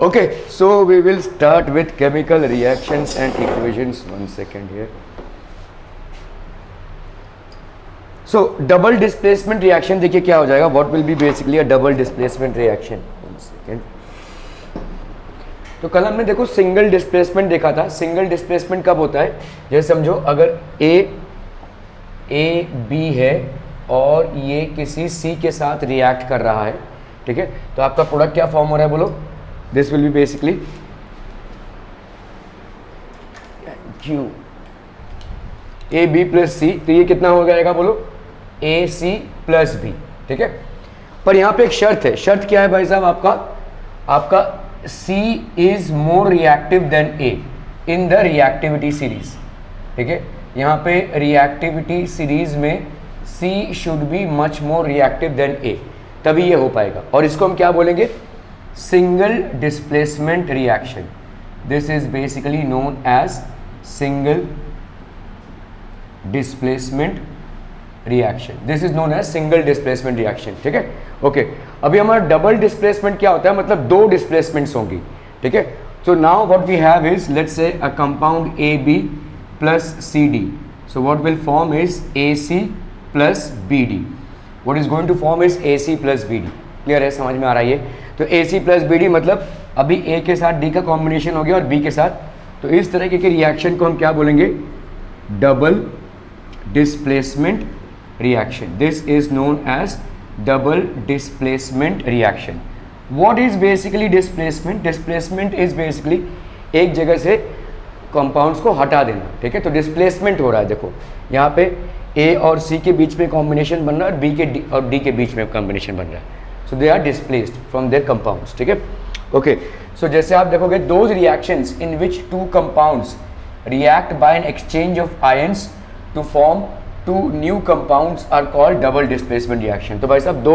Okay, so we will start with chemical reactions and equations. 1 second here. So double displacement reaction देखिए क्या हो जाएगा. What will be basically a double displacement reaction? 1 second. तो कल हमने देखो single displacement देखा था. सिंगल डिस्प्लेसमेंट कब होता है? जैसे समझो अगर ए बी है और ये किसी सी के साथ रिएक्ट कर रहा है, ठीक है, तो आपका प्रोडक्ट क्या फॉर्म हो रहा है बोलो. This will be basically Q A B plus C. तो ये कितना हो जाएगा बोलो, ए सी प्लस बी, ठीक है. पर यहाँ पे एक शर्त है. शर्त क्या है भाई साहब? आपका C is more reactive than A in the reactivity series, ठीक है. यहाँ पे रिएक्टिविटी सीरीज में C should be much more reactive than A, तभी ये हो पाएगा. और इसको हम क्या बोलेंगे? Single displacement reaction. This is basically known as single displacement reaction. This is known as single displacement reaction, ठीक है. ओके, अभी हमारा डबल डिस्प्लेसमेंट क्या होता है? मतलब दो डिस्प्लेसमेंट्स होंगी, ठीक है. So now what we have is, let's say a compound A B plus C D. So what will form is A C plus B D. What is going to form is A C plus B D. Clear है? समझ में आ रहा है ये? तो A C plus B D मतलब अभी ए के साथ डी का कॉम्बिनेशन हो गया और बी के साथ. तो इस तरह के रिएक्शन को हम क्या बोलेंगे? Double displacement reaction. This is known as double displacement reaction. What is basically displacement? Displacement is basically एक जगह से compounds को हटा देना, ठीक है. तो displacement हो रहा है. देखो यहाँ पे A और C के बीच में combination बन रहा है और B के और D के बीच में combination बन रहा है. So they are displaced from their compounds, ठीक है. Okay, so जैसे आप देखोगे those reactions in which two compounds react by an exchange of ions to form two new compounds are called double displacement reaction. तो भाई साहब दो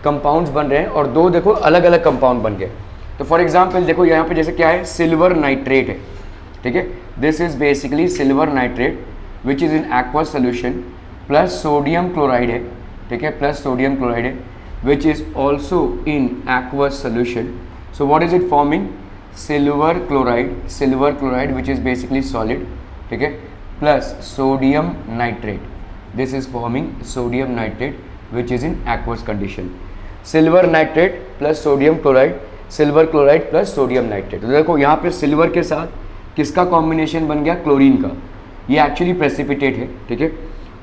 compounds बन रहे हैं और दो देखो अलग अलग कंपाउंड बन गए. तो फॉर एग्जांपल देखो यहाँ पे जैसे क्या है, सिल्वर नाइट्रेट है, ठीक है. This is basically silver nitrate which is in aqueous solution plus sodium chloride है, ठीक है, प्लस सोडियम क्लोराइड है which is also in aqueous solution. So what is it forming? Silver chloride which is basically solid, ठीक है, plus sodium nitrate. This is forming sodium nitrate which is in aqueous condition. Silver nitrate plus sodium chloride, silver chloride plus sodium nitrate. तो देखो यहाँ पे silver के साथ किसका combination बन गया? क्लोरीन का. ये एक्चुअली प्रेसिपिटेट है, ठीक है.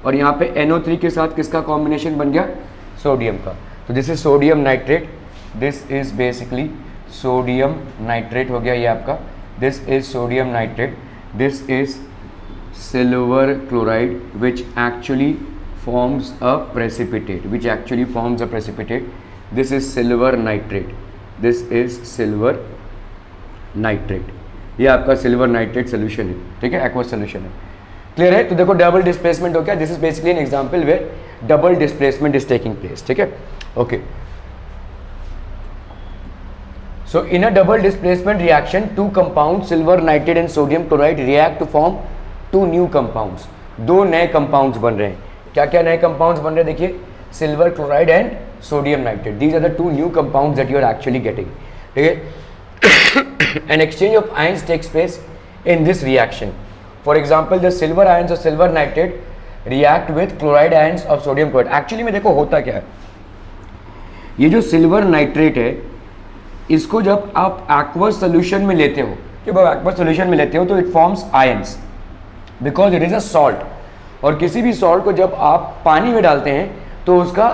और यहाँ पे NO3 के साथ किसका कॉम्बिनेशन बन गया? सोडियम का. तो this is sodium nitrate. This is basically sodium nitrate हो गया ये आपका. This is sodium nitrate. This is silver chloride which actually forms a precipitate. This is silver nitrate. ये आपका सिल्वर नाइट्रेट सोल्यूशन है, ठीक है, एक्वस सोल्यूशन है. क्लियर है? तो देखो डबल डिस्प्लेसमेंट हो गया. This is basically an example where double displacement is taking place, ठीक है. Okay, so in a double displacement reaction two compound silver nitrate and sodium chloride react to form two new compounds. दो नए compounds बन रहे हैं. क्या क्या नए कंपाउंड्स बन रहे हैं? देखिए, silver chloride and sodium nitrate. These are the two new compounds that you are actually getting, ठीक है. An exchange of ions takes place in this reaction. For example the silver ions of silver nitrate react with chloride ions of sodium chloride. Actually में देखो होता क्या है, ये जो silver nitrate है इसको जब आप एक्वस सोल्यूशन में लेते हो, तो it forms ions because it is a salt. और किसी भी सॉल्ट को जब आप पानी में डालते हैं तो उसका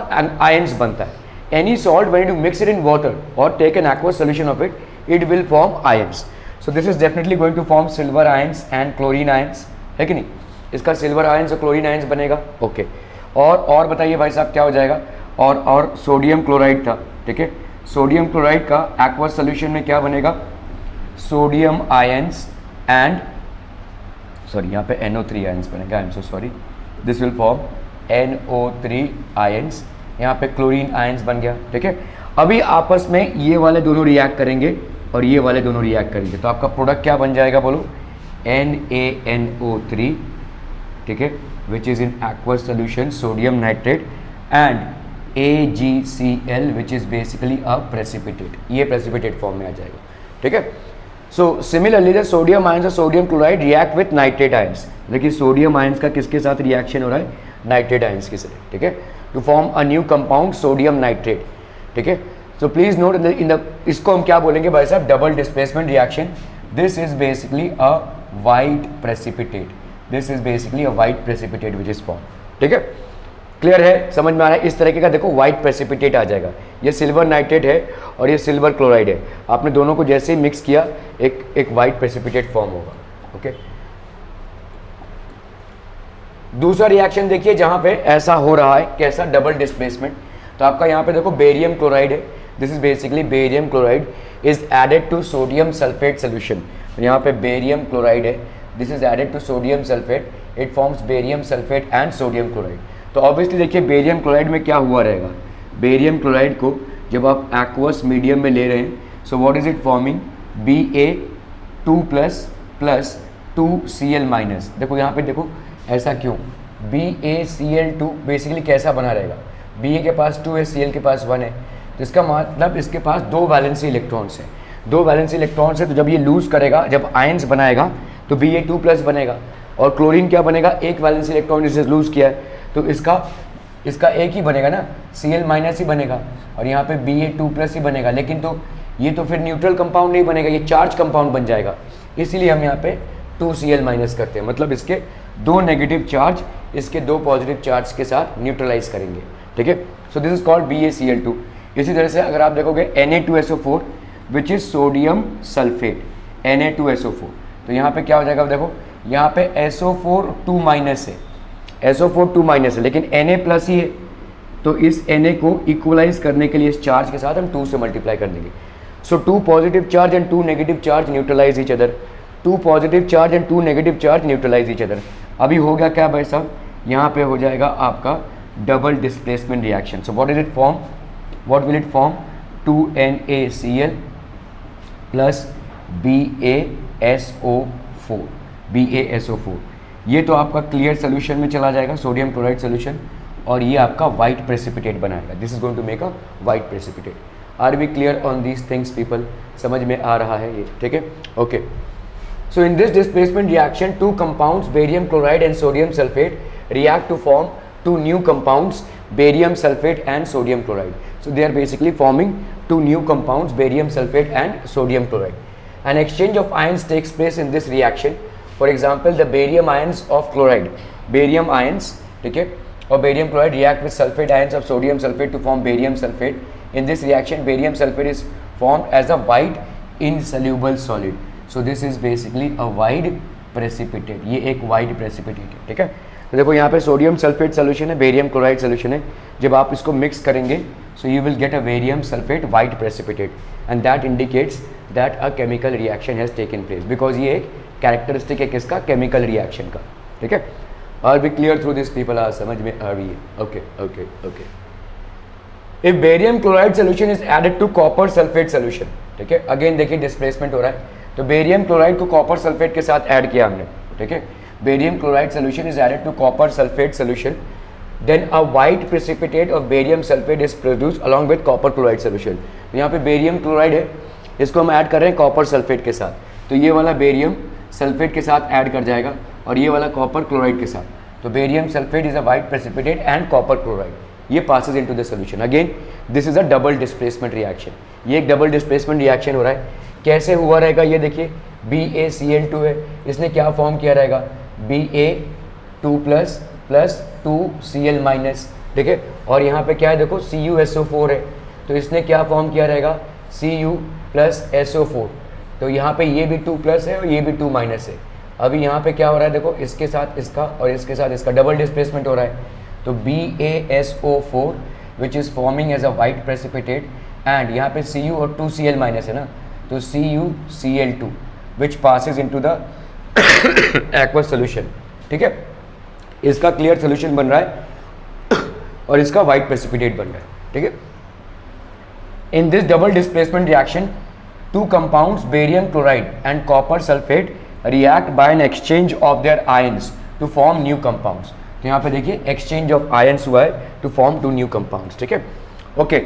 आयंस बनता है. Any salt when you mix it in water और take an aqueous solution of it, it will form ions. So this is definitely going to form silver ions and chlorine ions, है कि नहीं? इसका silver ions और chlorine ions बनेगा. Okay, और बताइए भाई साहब क्या हो जाएगा? और सोडियम क्लोराइड था, ठीक है. सोडियम क्लोराइड का एक्वस सोल्यूशन में क्या बनेगा? सोडियम आयंस एंड सॉरी यहाँ पे NO3 आयंस बनेगा. आई am so sorry. This will form NO3 ions. यहाँ पे क्लोरीन आयंस बन गया, ठीक है. अभी आपस में ये वाले दोनों रिएक्ट करेंगे और ये वाले दोनों रिएक्ट करेंगे. तो आपका प्रोडक्ट क्या बन जाएगा बोलो? NaNO3, ठीक है, which is in aqueous solution sodium nitrate and AgCl which is basically a precipitate. ये प्रेसिपिटेट फॉर्म में आ जाएगा. ठीक है। So similarly the sodium ions और sodium chloride react with nitrate ions. देखिए सोडियम आयंस का किसके साथ रिएक्शन हो रहा है, नाइट्रेट आयंस के साथ, ठीक है, to form a new compound sodium nitrate, ठीक है। So please note in the इसको हम क्या बोलेंगे भाई साहब, double displacement reaction. This is basically a white precipitate, this is basically a white precipitate which is form, ठीक है। क्लियर है, समझ में आ रहा है। इस तरीके का देखो वाइट प्रेसिपिटेट आ जाएगा। ये सिल्वर नाइट्रेट है और ये सिल्वर क्लोराइड है, आपने दोनों को जैसे ही मिक्स किया एक वाइट प्रेसिपिटेट फॉर्म होगा, ओके। दूसरा रिएक्शन देखिए जहां पे ऐसा हो रहा है, कैसा, डबल डिस्प्लेसमेंट। तो आपका यहाँ पे देखो बेरियम क्लोराइड है, this is basically barium chloride is added to sodium sulphate solution. यहाँ पे बेरियम क्लोराइड है, this is added to sodium sulphate, it forms barium sulphate and sodium chloride. तो ऑब्वियसली देखिए बेरियम क्लोराइड में क्या हुआ रहेगा, बेरियम क्लोराइड को जब आप एक्वस मीडियम में ले रहे हैं, so what is it forming, Ba2 plus 2Cl minus. देखो यहाँ पे देखो ऐसा क्यों, BaCl2 बेसिकली कैसा बना रहेगा, Ba के पास 2 है, Cl के पास 1 है, तो इसका मतलब इसके पास 2 वैलेंसी इलेक्ट्रॉन्स हैं, 2 वैलेंसी इलेक्ट्रॉन्स है। तो जब ये लूज करेगा, जब आयंस बनाएगा तो Ba2 प्लस बनेगा, और क्लोरीन क्या बनेगा, एक वैलेंसी इलेक्ट्रॉन जिसे लूज किया है तो इसका एक ही बनेगा ना, Cl माइनस ही बनेगा, और यहाँ पे Ba2 प्लस ही बनेगा। लेकिन तो ये तो फिर न्यूट्रल कंपाउंड नहीं बनेगा, ये चार्ज कंपाउंड बन जाएगा, इसीलिए हम यहाँ पे 2Cl माइनस करते हैं। मतलब इसके 2 नेगेटिव चार्ज इसके 2 पॉजिटिव चार्ज के साथ न्यूट्रलाइज करेंगे, ठीक है। सो दिस इज कॉल्ड BaCl2। इसी तरह से अगर आप देखोगे Na2SO4 which is sodium sulphate, Na2SO4, तो यहाँ पे क्या हो जाएगा, देखो यहाँ पे SO4 2 माइनस है, SO4 2 माइनस है, लेकिन Na प्लस ही है, तो इस Na को इक्वलाइज करने के लिए इस चार्ज के साथ हम 2 से मल्टीप्लाई कर देंगे। So 2 positive charge and 2 negative charge neutralise each other, 2 positive charge and 2 negative charge neutralise each other. अभी हो गया क्या भाई साहब, यहाँ पे हो जाएगा आपका double displacement reaction. So what is it form, what will it form, 2NaCl plus BaSO4, ये तो आपका क्लियर सोल्यूशन में चला जाएगा, सोडियम क्लोराइड सोल्यूशन, और ये आपका वाइट प्रेसिपिटेट बनाएगा। This is going to make a white precipitate. Are we clear on these things people, समझ में आ रहा है ये, ठीक है, okay. So in this displacement reaction, 2 compounds, barium chloride and sodium sulfate, react to form 2 new compounds, barium sulfate and sodium chloride. So they are basically forming 2 new compounds, barium sulfate and sodium chloride. An exchange of ions takes place in this reaction. For example, the barium ions of chloride, barium ions, ठीक है, और barium chloride react with sulfate ions of sodium sulfate to form barium sulfate. In this reaction, barium sulfate is formed as a white insoluble solid. So this is basically a wide precipitate, ये एक wide precipitate है, ठीक है। तो देखो यहाँ पे sodium sulphate solution है, बेरियम क्लोराइड सोल्यूशन है, जब आप इसको मिक्स करेंगे so you will get a barium sulphate white precipitate, and that indicates that a chemical reaction has taken place, because ये एक कैरेक्टरिस्टिक है किसका, केमिकल रिएक्शन का, ठीक है। Are be clear through this people, आर समझ में आ रही है, okay okay okay. If barium chloride solution is added to copper sulphate solution, ठीक है, अगेन देखिए डिस्प्लेसमेंट हो रहा है, तो बेरियम क्लोराइड को कॉपर सल्फेट के साथ ऐड किया हमने, ठीक है, barium chloride solution is added to copper sulphate solution, then a white precipitate of barium sulphate is produce along with copper chloride solution. तो यहाँ पे बेरियम क्लोराइड है, इसको हम ऐड कर रहे हैं कॉपर सल्फेट के साथ, तो ये वाला बेरियम सल्फेट के साथ ऐड कर जाएगा और ये वाला कॉपर क्लोराइड के साथ, तो barium sulphate is a white precipitate and copper chloride, ये passes into the solution. Again this is a double displacement reaction, ये एक डबल डिस्प्लेसमेट रिएक्शन हो रहा है। कैसे हुआ रहेगा ये देखिए, BaCl2 है, इसने क्या फॉर्म किया रहेगा, Ba2 प्लस 2Cl माइनस, ठीक है, और यहाँ पे क्या है देखो CuSO4 है, तो इसने क्या फॉर्म किया रहेगा, Cu प्लस SO4, तो यहाँ पे ये भी 2 प्लस है और ये भी 2 माइनस है। अभी यहाँ पे क्या हो रहा है देखो, इसके साथ इसका और इसके साथ इसका डबल डिस्प्लेसमेंट हो रहा है, तो BaSO4 which is forming as a white precipitate, and यहाँ पे Cu और 2Cl माइनस है ना, तो CuCl2 which passes into the aqueous solution, ठीक है, इसका क्लियर सोल्यूशन बन रहा है और इसका वाइट प्रेसिपिटेट बन रहा है, ठीक है। In this double displacement reaction, 2 compounds barium chloride and copper sulphate react by an exchange of their ions to form new compounds. तो यहाँ पे देखिए एक्सचेंज ऑफ आयंस हुआ है टू फॉर्म 2 न्यू कंपाउंड्स, ठीक है, okay.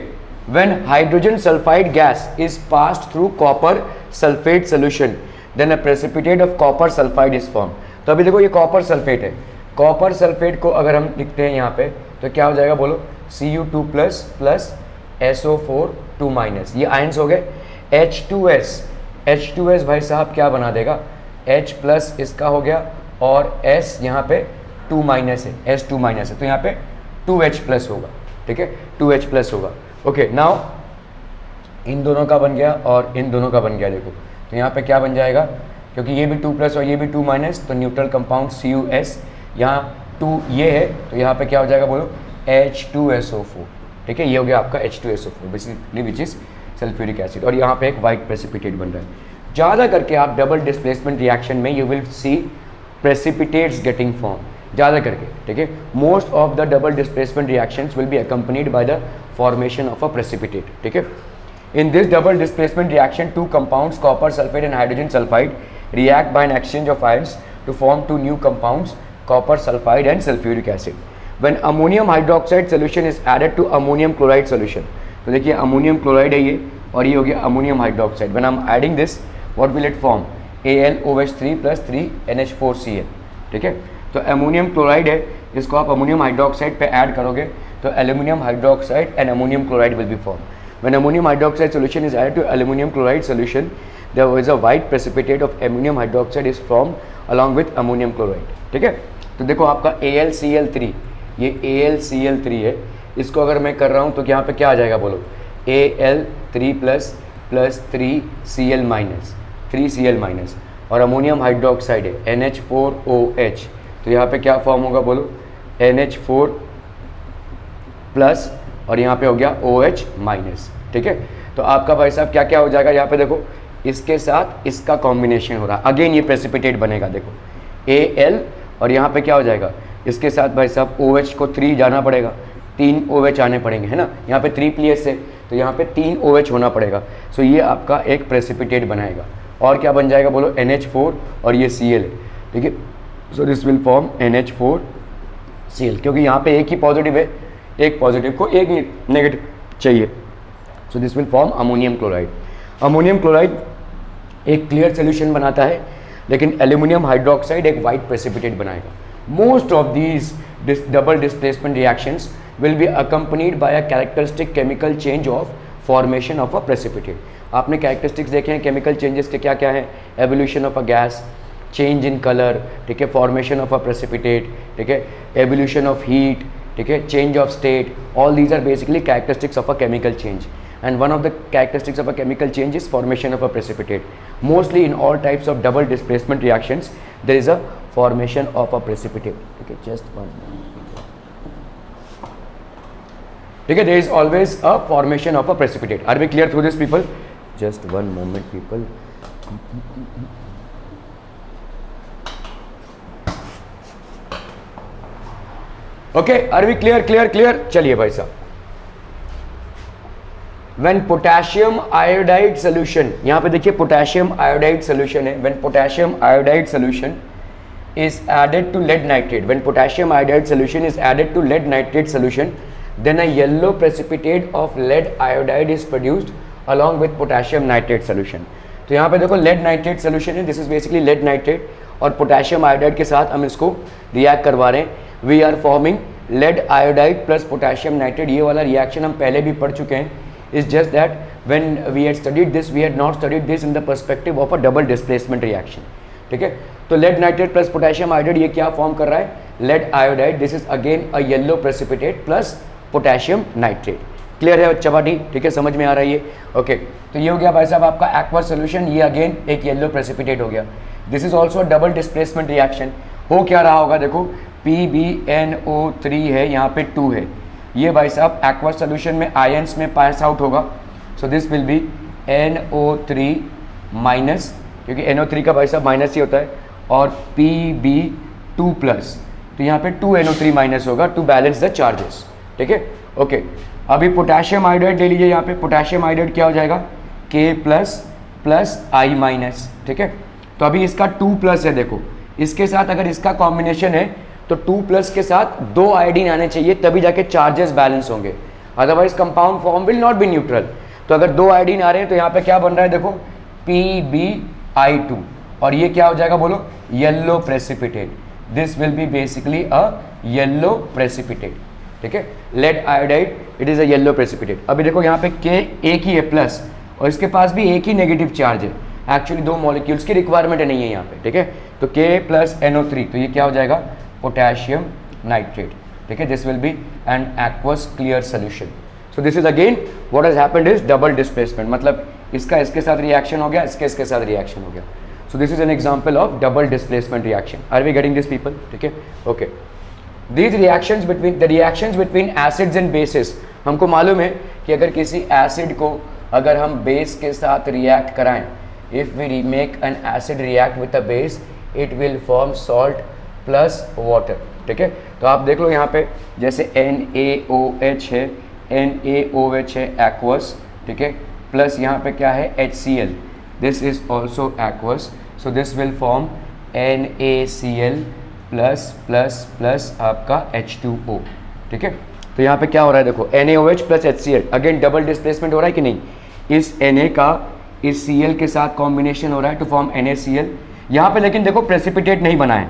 When hydrogen sulfide gas is passed through copper sulphate solution then a precipitate of copper sulphide is form. तो अभी देखो ये कॉपर सल्फेट है, कॉपर सल्फेट को अगर हम लिखते हैं यहाँ पे तो क्या हो जाएगा बोलो, Cu2 plus plus SO4 2 minus, ये आयंस हो गए। H2S भाई साहब क्या बना देगा, H प्लस इसका हो गया और S यहाँ पे 2 माइनस है, S 2 माइनस है तो यहाँ पे 2H प्लस होगा, ठीक है 2H प्लस होगा। ओके नाउ इन दोनों का बन गया और इन दोनों का बन गया, देखो तो यहाँ पे क्या बन जाएगा, क्योंकि ये भी 2 प्लस और ये भी 2 माइनस तो न्यूट्रल कंपाउंड CuS, यहाँ 2 ये है तो यहाँ पे क्या हो जाएगा बोलो H2SO4, ठीक है ये हो गया आपका H2SO4 basically which is sulphuric acid, और यहाँ पे एक वाइट प्रेसिपिटेट बन रहा है। ज़्यादा करके आप डबल डिस्प्लेसमेंट रिएक्शन में you will see precipitates getting form, ज़्यादा करके, ठीक है। Most of the double displacement reactions will be accompanied by the formation of a precipitate, ठीक है। In this double displacement reaction, two compounds, copper sulfate and hydrogen sulfide, react by an exchange of ions to form two new compounds, copper sulfide and sulfuric acid. When ammonium hydroxide solution is added to ammonium chloride solution, तो देखिए ammonium chloride है ये और ये हो गया ammonium hydroxide. When I'm adding this, what will it form? AlOH3 plus 3NH4Cl, ठीक है। तो ammonium chloride है, इसको आप ammonium hydroxide पे ऐड करोगे तो aluminum hydroxide and ammonium chloride will be formed. When ammonium hydroxide solution is added to aluminum chloride solution, there is a white precipitate of ammonium hydroxide is formed along with ammonium chloride, ठीक है। तो देखो आपका AlCl3, ये AlCl3 है, इसको अगर मैं कर रहा हूँ तो यहाँ पे क्या आ जाएगा बोलो, Al3 plus plus 3Cl minus 3Cl minus, और अमोनियम हाइड्रोक्साइड है NH4OH, तो यहाँ पे क्या फॉर्म होगा बोलो, NH4 प्लस और यहाँ पे हो गया OH माइनस, ठीक है। तो आपका भाई साहब क्या क्या हो जाएगा, यहाँ पे देखो इसके साथ इसका कॉम्बिनेशन हो रहा है, अगेन ये प्रेसिपिटेट बनेगा, देखो Al और यहाँ पे क्या हो जाएगा, इसके साथ भाई साहब OH को 3 जाना पड़ेगा, 3 OH आने पड़ेंगे, है ना, यहाँ पे 3 प्लस है तो यहाँ पे 3 OH होना पड़ेगा, सो ये आपका एक प्रेसिपिटेट बनाएगा। और क्या बन जाएगा बोलो, NH4 और ये Cl है, ठीक है। सो दिस विल फॉर्म NH4Cl, क्योंकि यहाँ पे एक ही पॉजिटिव है, एक पॉजिटिव को एक नेगेटिव चाहिए, सो this will form ammonium chloride. Ammonium chloride एक क्लियर सोल्यूशन बनाता है, लेकिन एल्यूमिनियम हाइड्रोक्साइड एक वाइट प्रेसिपिटेट बनाएगा। Most of these double displacement reactions will be accompanied by a characteristic chemical change of formation of a precipitate. आपने characteristics देखे हैं chemical changes के, क्या क्या है, evolution of a gas, change in colour, ठीक है, फॉर्मेशन ऑफ अ प्रेसिपिटेट, ठीक है, एवोल्यूशन ऑफ हीट, ठीक है, change of state, all these are basically characteristics of a chemical change, and one of the characteristics of a chemical change is formation of a precipitate. Mostly in all types of double displacement reactions there is a formation of a precipitate, okay, just one moment. Okay, there is always a formation of a precipitate. Are we clear through this, people? Just one moment, people. Okay, are we clear? चलिए भाई साहब, when potassium iodide solution, यहाँ पे देखिए potassium iodide solution है, when potassium iodide solution is added to lead nitrate, when potassium iodide solution is added to lead nitrate solution, then a yellow precipitate of lead iodide is produced along with potassium nitrate solution. तो यहाँ पे देखो lead nitrate solution है, this is basically lead nitrate, और potassium iodide के साथ हम इसको रिएक्ट करवा रहे हैं, we are forming lead iodide plus potassium nitrate। ये वाला रिएक्शन हम पहले भी पढ़ चुके हैं, is just that when we had studied this, we had not studied this in the perspective of a double displacement reaction, ठीक है। तो lead nitrate plus potassium iodide ये क्या फॉर्म कर रहा है, lead iodide, this is again a yellow precipitate plus potassium nitrate। Clear है बच्चा पार्टी, ठीक है, समझ में आ रहा है ये, ओके। तो ये हो गया भाई साहब आपका एक्वा सोल्यूशन, ये अगेन एक येलो प्रेसिपिटेट हो गया। This is also double displacement reaction. हो क्या रहा होगा, देखो PbNO3 है, यहाँ पे 2 है, ये भाई साहब एक्वा सोल्यूशन में आयंस में पास आउट होगा, सो this will B NO3 minus, क्योंकि NO3 का भाई साहब माइनस ही होता है, और Pb2 प्लस, तो यहाँ पे 2NO3 माइनस होगा टू बैलेंस द चार्जेस, ठीक है, ओके। अभी पोटेशियम आयोडाइड ले लीजिए, यहाँ पे पोटेशियम आयोडाइड क्या हो जाएगा, K plus plus I minus, ठीक है। तो अभी इसका 2 प्लस है, देखो इसके साथ अगर इसका कॉम्बिनेशन है तो 2 प्लस के साथ 2 आयोडीन आने चाहिए, तभी जाके चार्जेस बैलेंस होंगे, otherwise compound form will not be neutral. तो अगर 2 आयोडीन आ रहे हैं तो यहाँ पे क्या बन रहा है, देखो PbI2 और ये क्या हो जाएगा बोलो, yellow precipitate. This will be basically a yellow precipitate, ठीक है। Lead iodide it is a yellow precipitate. अभी देखो यहाँ पे K एक ही है प्लस और इसके पास भी एक ही नेगेटिव चार्ज है, एक्चुअली दो मॉलिक्यूल्स की रिक्वायरमेंट नहीं है यहाँ पे, ठीक है। तो K प्लस NO3 तो ये क्या हो जाएगा, पोटेशियम नाइट्रेट, ठीक है। This will B an aqueous clear solution. So this is again what has happened is double displacement, मतलब इसका इसके साथ रिएक्शन हो गया, इसके साथ रिएक्शन हो गया। So this is an example of double displacement reaction. Are we getting this people, ठीक है, okay. These reactions between acids and bases, हमको मालूम है कि अगर किसी एसिड को अगर हम बेस के साथ रिएक्ट कराएं, if we make an acid react with a base it will form salt plus water, ठीक है। तो आप देख लो यहाँ पे जैसे NaOH है, NaOH है एक्वस, ठीक है, प्लस यहाँ पे क्या है HCl, this is also aqueous, so this will form NaCl plus plus plus आपका H2O, ठीक है। तो यहाँ पे क्या हो रहा है देखो, NaOH plus HCl, again double displacement हो रहा है कि नहीं, इस Na का इस Cl के साथ कॉम्बिनेशन हो रहा है टू फॉर्म NaCl। यहाँ पे लेकिन देखो प्रेसिपिटेट नहीं बना है,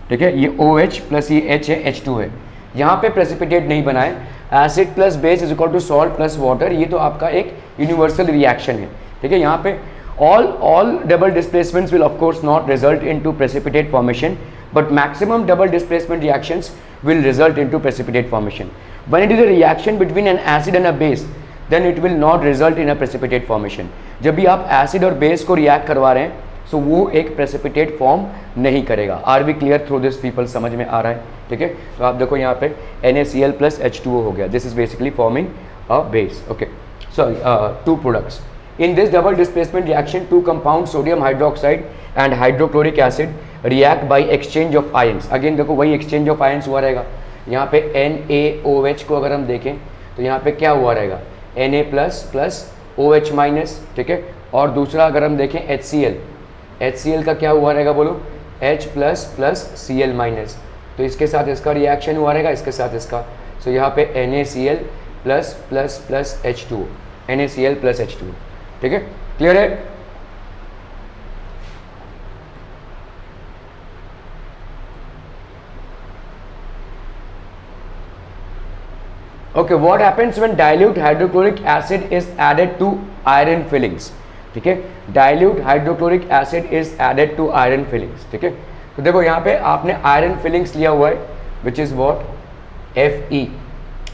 ठीक है, ये OH प्लस ये H है, H2 है, यहाँ पे प्रेसिपिटेट नहीं बना है। Acid plus base is equal to salt plus water, ये तो आपका एक यूनिवर्सल रिएक्शन है, ठीक है। यहाँ पे all double displacements will of course not result into precipitate formation, but maximum double displacement reactions will result into precipitate formation. When it is a reaction between an acid and a base, then it will not result in a precipitate formation. जब भी आप acid और base को react करवा रहे हैं सो वो एक प्रेसिपिटेट फॉर्म नहीं करेगा। Are we clear through this people, समझ में आ रहा है, ठीक है। तो आप देखो यहाँ पे NaCl प्लस H2O हो गया, this is basically forming a base, okay. Sorry, two products in this double displacement reaction, two compounds sodium hydroxide and hydrochloric acid react by exchange of ions। again देखो वही exchange of ions हुआ रहेगा। यहाँ पे NaOH को अगर हम देखें तो यहाँ पे क्या हुआ रहेगा, Na plus plus OH minus, ठीक है। और दूसरा अगर हम देखें HCl का क्या हुआ रहेगा बोलो, H plus plus Cl minus, तो इसके साथ इसका रिएक्शन हुआ रहेगा, इसके साथ इसका, सो यहाँ पे NaCl plus plus plus H2O, NaCl plus H2O, ठीक है, क्लियर है। Okay, what happens when dilute hydrochloric acid is added to iron filings, ठीक है। Dilute hydrochloric acid is added to iron filings, ठीक है। तो देखो यहाँ पे आपने आयरन फिलिंग्स लिया हुआ है विच इज व्हाट Fe,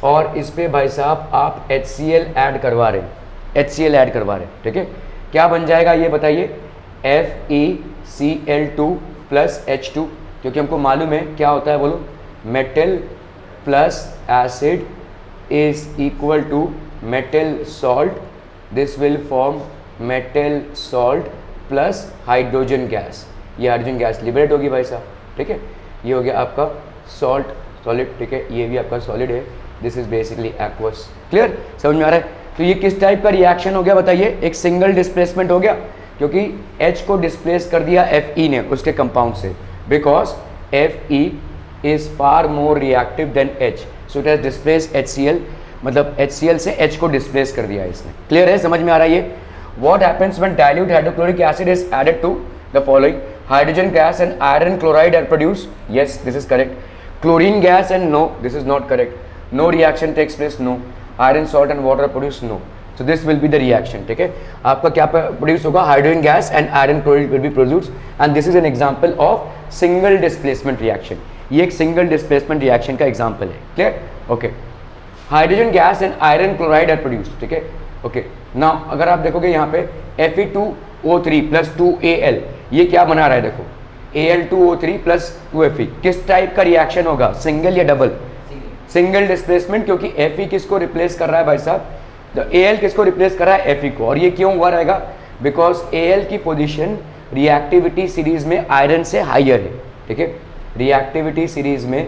और इस पे भाई साहब आप HCl ऐड करवा रहे हैं, HCl ऐड करवा रहे हैं, ठीक है। क्या बन जाएगा ये बताइए, FeCl2 प्लस H2, क्योंकि हमको मालूम है क्या होता है बोलो, metal plus acid is equal to metal salt, this will form metal salt plus hydrogen gas, ये हाइड्रोजन गैस लिबरेट होगी भाई साहब, ठीक है। ये हो गया आपका सॉल्ट सॉलिड, ठीक है, ये भी आपका सॉलिड है, this is basically aqueous, clear, समझ में आ रहा है। तो ये किस टाइप का रिएक्शन हो गया बताइए, एक सिंगल डिस्प्लेसमेंट हो गया, क्योंकि H को डिस्प्लेस कर दिया Fe ने उसके कंपाउंड से, because Fe is far more reactive than H, so it has displace HCl, मतलब HCl से H को डिस्प्लेस कर दिया इसने, क्लियर है, समझ में आ रहा है ये। What happens when dilute hydrochloric acid is added to the following, hydrogen gas and iron chloride are produce, yes this is correct. Chlorine gas and no, this is not correct. No reaction takes place, no. Iron salt and water produce, no. So this will be the reaction, ठीक है। आपका क्या produce होगा, hydrogen gas and iron chloride will be produce, and this is an example of single displacement reaction, ये एक single displacement reaction का example है, clear, okay. Hydrogen gas and iron chloride are produce, ठीक है, okay. Now अगर आप देखोगे यहाँ पे Fe2O3 प्लस 2Al, ये क्या बना रहा है देखो, Al2O3 प्लस 2Fe, किस टाइप का रिएक्शन होगा, सिंगल या डबल, सिंगल डिस्प्लेसमेंट, क्योंकि Fe किसको रिप्लेस कर रहा है भाई साहब, तो Al किसको रिप्लेस कर रहा है, Fe को, और ये क्यों हुआ रहेगा, बिकॉज Al की पोजीशन रिएक्टिविटी सीरीज में आयरन से हायर है, ठीक है। रिएक्टिविटी सीरीज में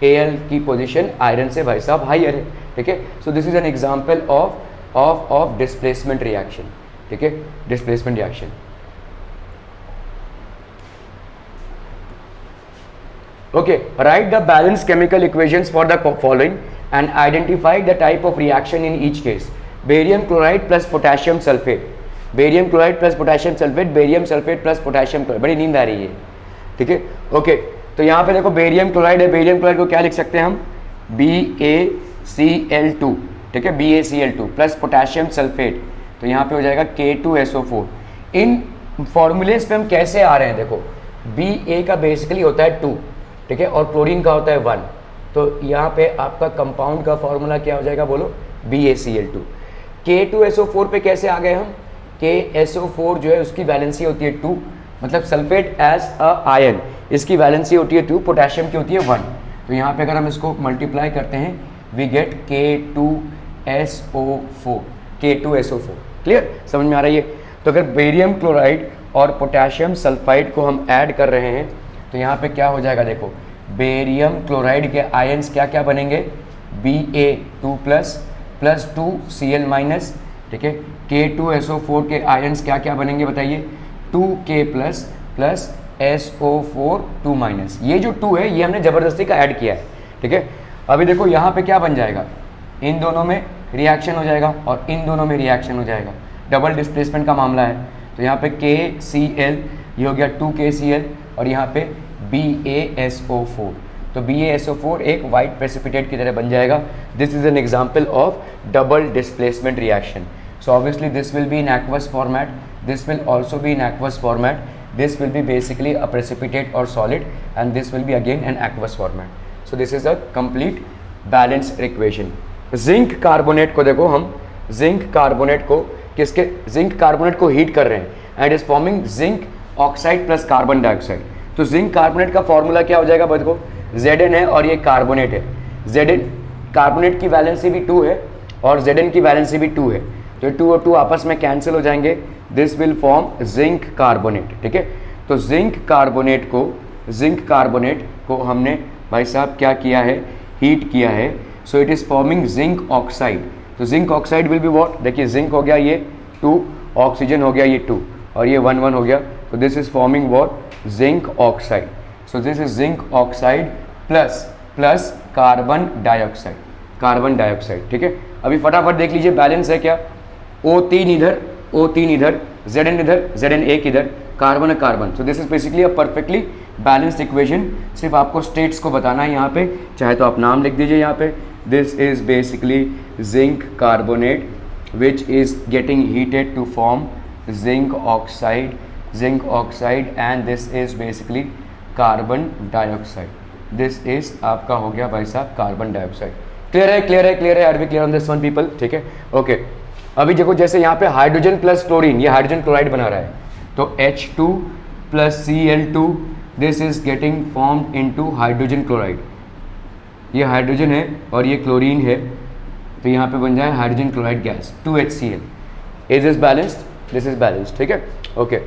Al की पोजीशन आयरन से भाई साहब हायर है, ठीक है। सो this is an example of displacement reaction, ठीक है, displacement reaction. Okay, write the balanced chemical equations for the following and identify the type of reaction in each case. Barium chloride plus potassium sulfate. Barium chloride plus potassium sulphate, barium sulphate plus potassium chloride. बड़ी नींद आ रही है, ठीक है, okay. तो यहाँ पे देखो बेरियम क्लोराइड है, बेरियम क्लोराइड को क्या लिख सकते हैं हम, BaCl2, ठीक है, BaCl2 प्लस पोटेशियम सल्फेट, तो यहाँ पे हो जाएगा K2SO4। इन फॉर्मूलेस पे हम कैसे आ रहे हैं, देखो Ba का बेसिकली होता है 2, ठीक है, और क्लोरीन का होता है 1, तो यहाँ पे आपका कंपाउंड का फॉर्मूला क्या हो जाएगा, बोलो BaCl2। K2SO4 पे कैसे आ गए हम, KSO4 जो है उसकी वैलेंसी होती है 2, मतलब सल्फेट एज अ आयन, इसकी वैलेंसी होती है 2, पोटेशियम की होती है 1, तो यहाँ पे अगर हम इसको मल्टीप्लाई करते हैं we get K2SO4, K2SO4। Clear, समझ में आ रही है। तो अगर बेरियम क्लोराइड और पोटेशियम सल्फाइड को हम ऐड कर रहे हैं तो यहाँ पे क्या हो जाएगा, देखो बेरियम क्लोराइड के आयन्स क्या क्या बनेंगे, Ba2 प्लस 2Cl-, ठीक है, K2SO4 के आयन्स क्या क्या बनेंगे बताइए, 2K प्लस SO4 2-, ये जो 2 है ये हमने ज़बरदस्ती का ऐड किया है, ठीक है। अभी देखो यहाँ पे क्या बन जाएगा, इन दोनों में रिएक्शन हो जाएगा और इन दोनों में रिएक्शन हो जाएगा, डबल डिस्प्लेसमेंट का मामला है। तो यहाँ पे KCl ये हो गया 2KCl और यहाँ पे BaSO4, तो BaSO4 एक वाइट प्रेसिपिटेट की तरह बन जाएगा। This is an example of double displacement reaction. So obviously this will be in aqueous format, this will also be in aqueous format, this will be basically a precipitate or solid and this will be again an aqueous format. So this is a complete balanced equation. Zinc carbonate को देखो, हम zinc carbonate को किसके, zinc carbonate को heat कर रहे हैं and is forming zinc oxide plus carbon dioxide. तो जिंक कार्बोनेट का फॉर्मूला क्या हो जाएगा, देखो Zn है और ये कार्बोनेट है, Zn कार्बोनेट की वैलेंसी भी 2 है और Zn की वैलेंसी भी 2 है, तो 2 और 2 आपस में कैंसिल हो जाएंगे, this will form zinc carbonate, ठीक है। तो जिंक कार्बोनेट को हमने भाई साहब क्या किया है, हीट किया है, so it is forming zinc oxide. तो zinc oxide will be what, देखिए जिंक हो गया ये 2, ऑक्सीजन हो गया ये 2 और ये 1 1 हो गया, तो this is forming what, zinc oxide. So this is zinc oxide plus carbon dioxide, ठीक है। अभी फटाफट देख लीजिए बैलेंस है क्या, O3 इधर, O3 इधर, Zn इधर, Zn1 इधर, carbon carbon. So this is basically a perfectly balanced equation. सिर्फ आपको स्टेट्स को बताना है यहाँ पे, चाहे तो आप नाम लिख दीजिए यहाँ पे, this is basically zinc carbonate which is getting heated to form zinc oxide and this is basically carbon dioxide. This is आपका हो गया भाई साहब कार्बन डाइऑक्साइड। क्लियर है, are we clear on this one people, ठीक है, okay. अभी देखो जैसे यहाँ पे हाइड्रोजन प्लस क्लोरीन, ये हाइड्रोजन क्लोराइड बना रहा है, तो H2 plus Cl2 this is getting formed into hydrogen chloride. ये हाइड्रोजन है और ये क्लोरीन है, तो यहाँ पे बन जाए hydrogen chloride gas 2HCl। Is this balanced, this is balanced, ठीक है, ओके।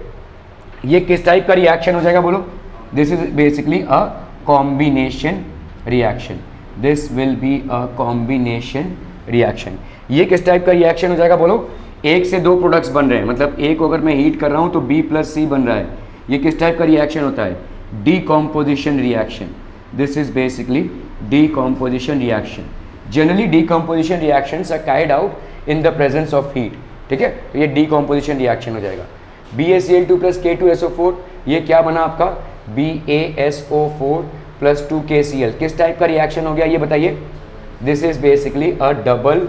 ये किस टाइप का रिएक्शन हो जाएगा बोलो, this is basically a combination reaction, this will be a combination reaction. ये किस टाइप का रिएक्शन हो जाएगा बोलो, 1 से 2 प्रोडक्ट्स बन रहे हैं, मतलब A को अगर मैं हीट कर रहा हूँ तो B प्लस C बन रहा है। ये किस टाइप का रिएक्शन होता है, decomposition reaction. This is basically decomposition reaction. Generally decomposition reactions are carried out in the presence of heat, ठीक है, तो ये डीकॉम्पोजिशन रिएक्शन हो जाएगा। BaCl2 प्लस K2SO4, ये क्या बना आपका, BaSO4 प्लस 2KCl। किस टाइप का रिएक्शन हो गया ये बताइए, this is basically a double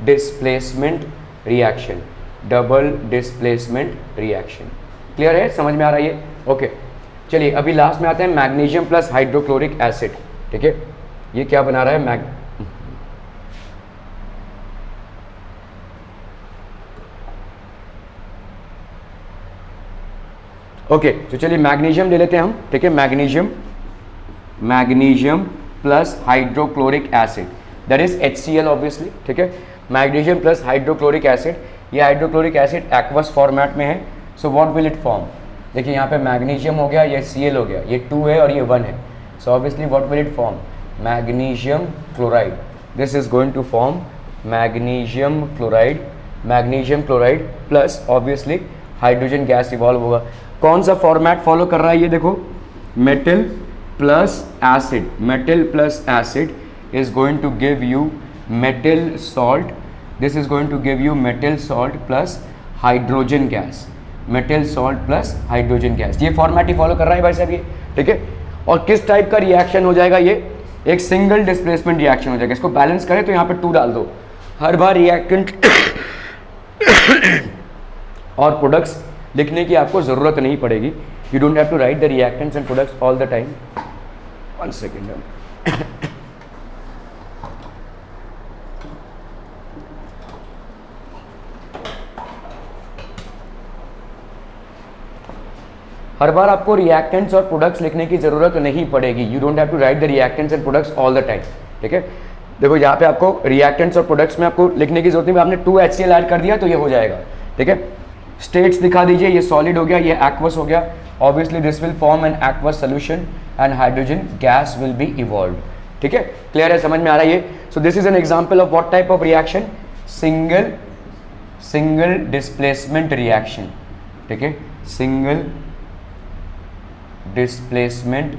displacement reaction, clear है, समझ में आ रहा है ये, ओके। चलिए अभी लास्ट में आते हैं मैग्नीशियम प्लस हाइड्रोक्लोरिक एसिड, ठीक है। ये क्या बना रहा है, ओके, तो चलिए मैग्नीशियम ले लेते हैं हम, ठीक है, magnesium plus hydrochloric acid, that is HCl obviously, ठीक है। मैग्नीशियम प्लस हाइड्रोक्लोरिक एसिड, ये हाइड्रोक्लोरिक एसिड एक्वस फॉर्मेट में है, सो व्हाट विल इट फॉर्म, देखिए यहाँ पे मैग्नीशियम हो गया, ये Cl हो गया, ये 2 है और ये 1 है, so obviously what will it form, magnesium chloride. This is going to form magnesium chloride plus obviously hydrogen gas evolve होगा। कौन सा फॉर्मेट फॉलो कर रहा है ये देखो, metal plus acid is going to give you metal salt, this is going to give you metal salt plus hydrogen gas, metal salt plus hydrogen gas. ये format ही follow कर रहा है भाई साहब ये, ठीक है। और किस टाइप का रिएक्शन हो जाएगा ये, एक सिंगल डिस्प्लेसमेंट रिएक्शन हो जाएगा। इसको बैलेंस करें तो यहाँ पे 2 डाल दो, हर बार रिएक्टेंट और प्रोडक्ट्स लिखने की आपको ज़रूरत नहीं पड़ेगी। You don't have to write the reactants and products all the time. 1 second. हर बार आपको रिएक्टेंट्स और प्रोडक्ट्स लिखने की ज़रूरत नहीं पड़ेगी। You don't have to write the reactants and products all the time, ठीक है। देखो यहाँ पे आपको रिएक्टेंट्स और प्रोडक्ट्स में आपको लिखने की जरूरत नहीं, आपने 2 HCl ऐड कर दिया तो ये हो जाएगा, ठीक है। स्टेट्स दिखा दीजिए, ये सॉलिड हो गया, ये एक्वस हो गया। Obviously this will form an aqueous solution and hydrogen gas will be evolve, ठीक है। क्लियर है, समझ में आ रहा है ये। So this is an example of what type of reaction, single displacement reaction, ठीक है। Single displacement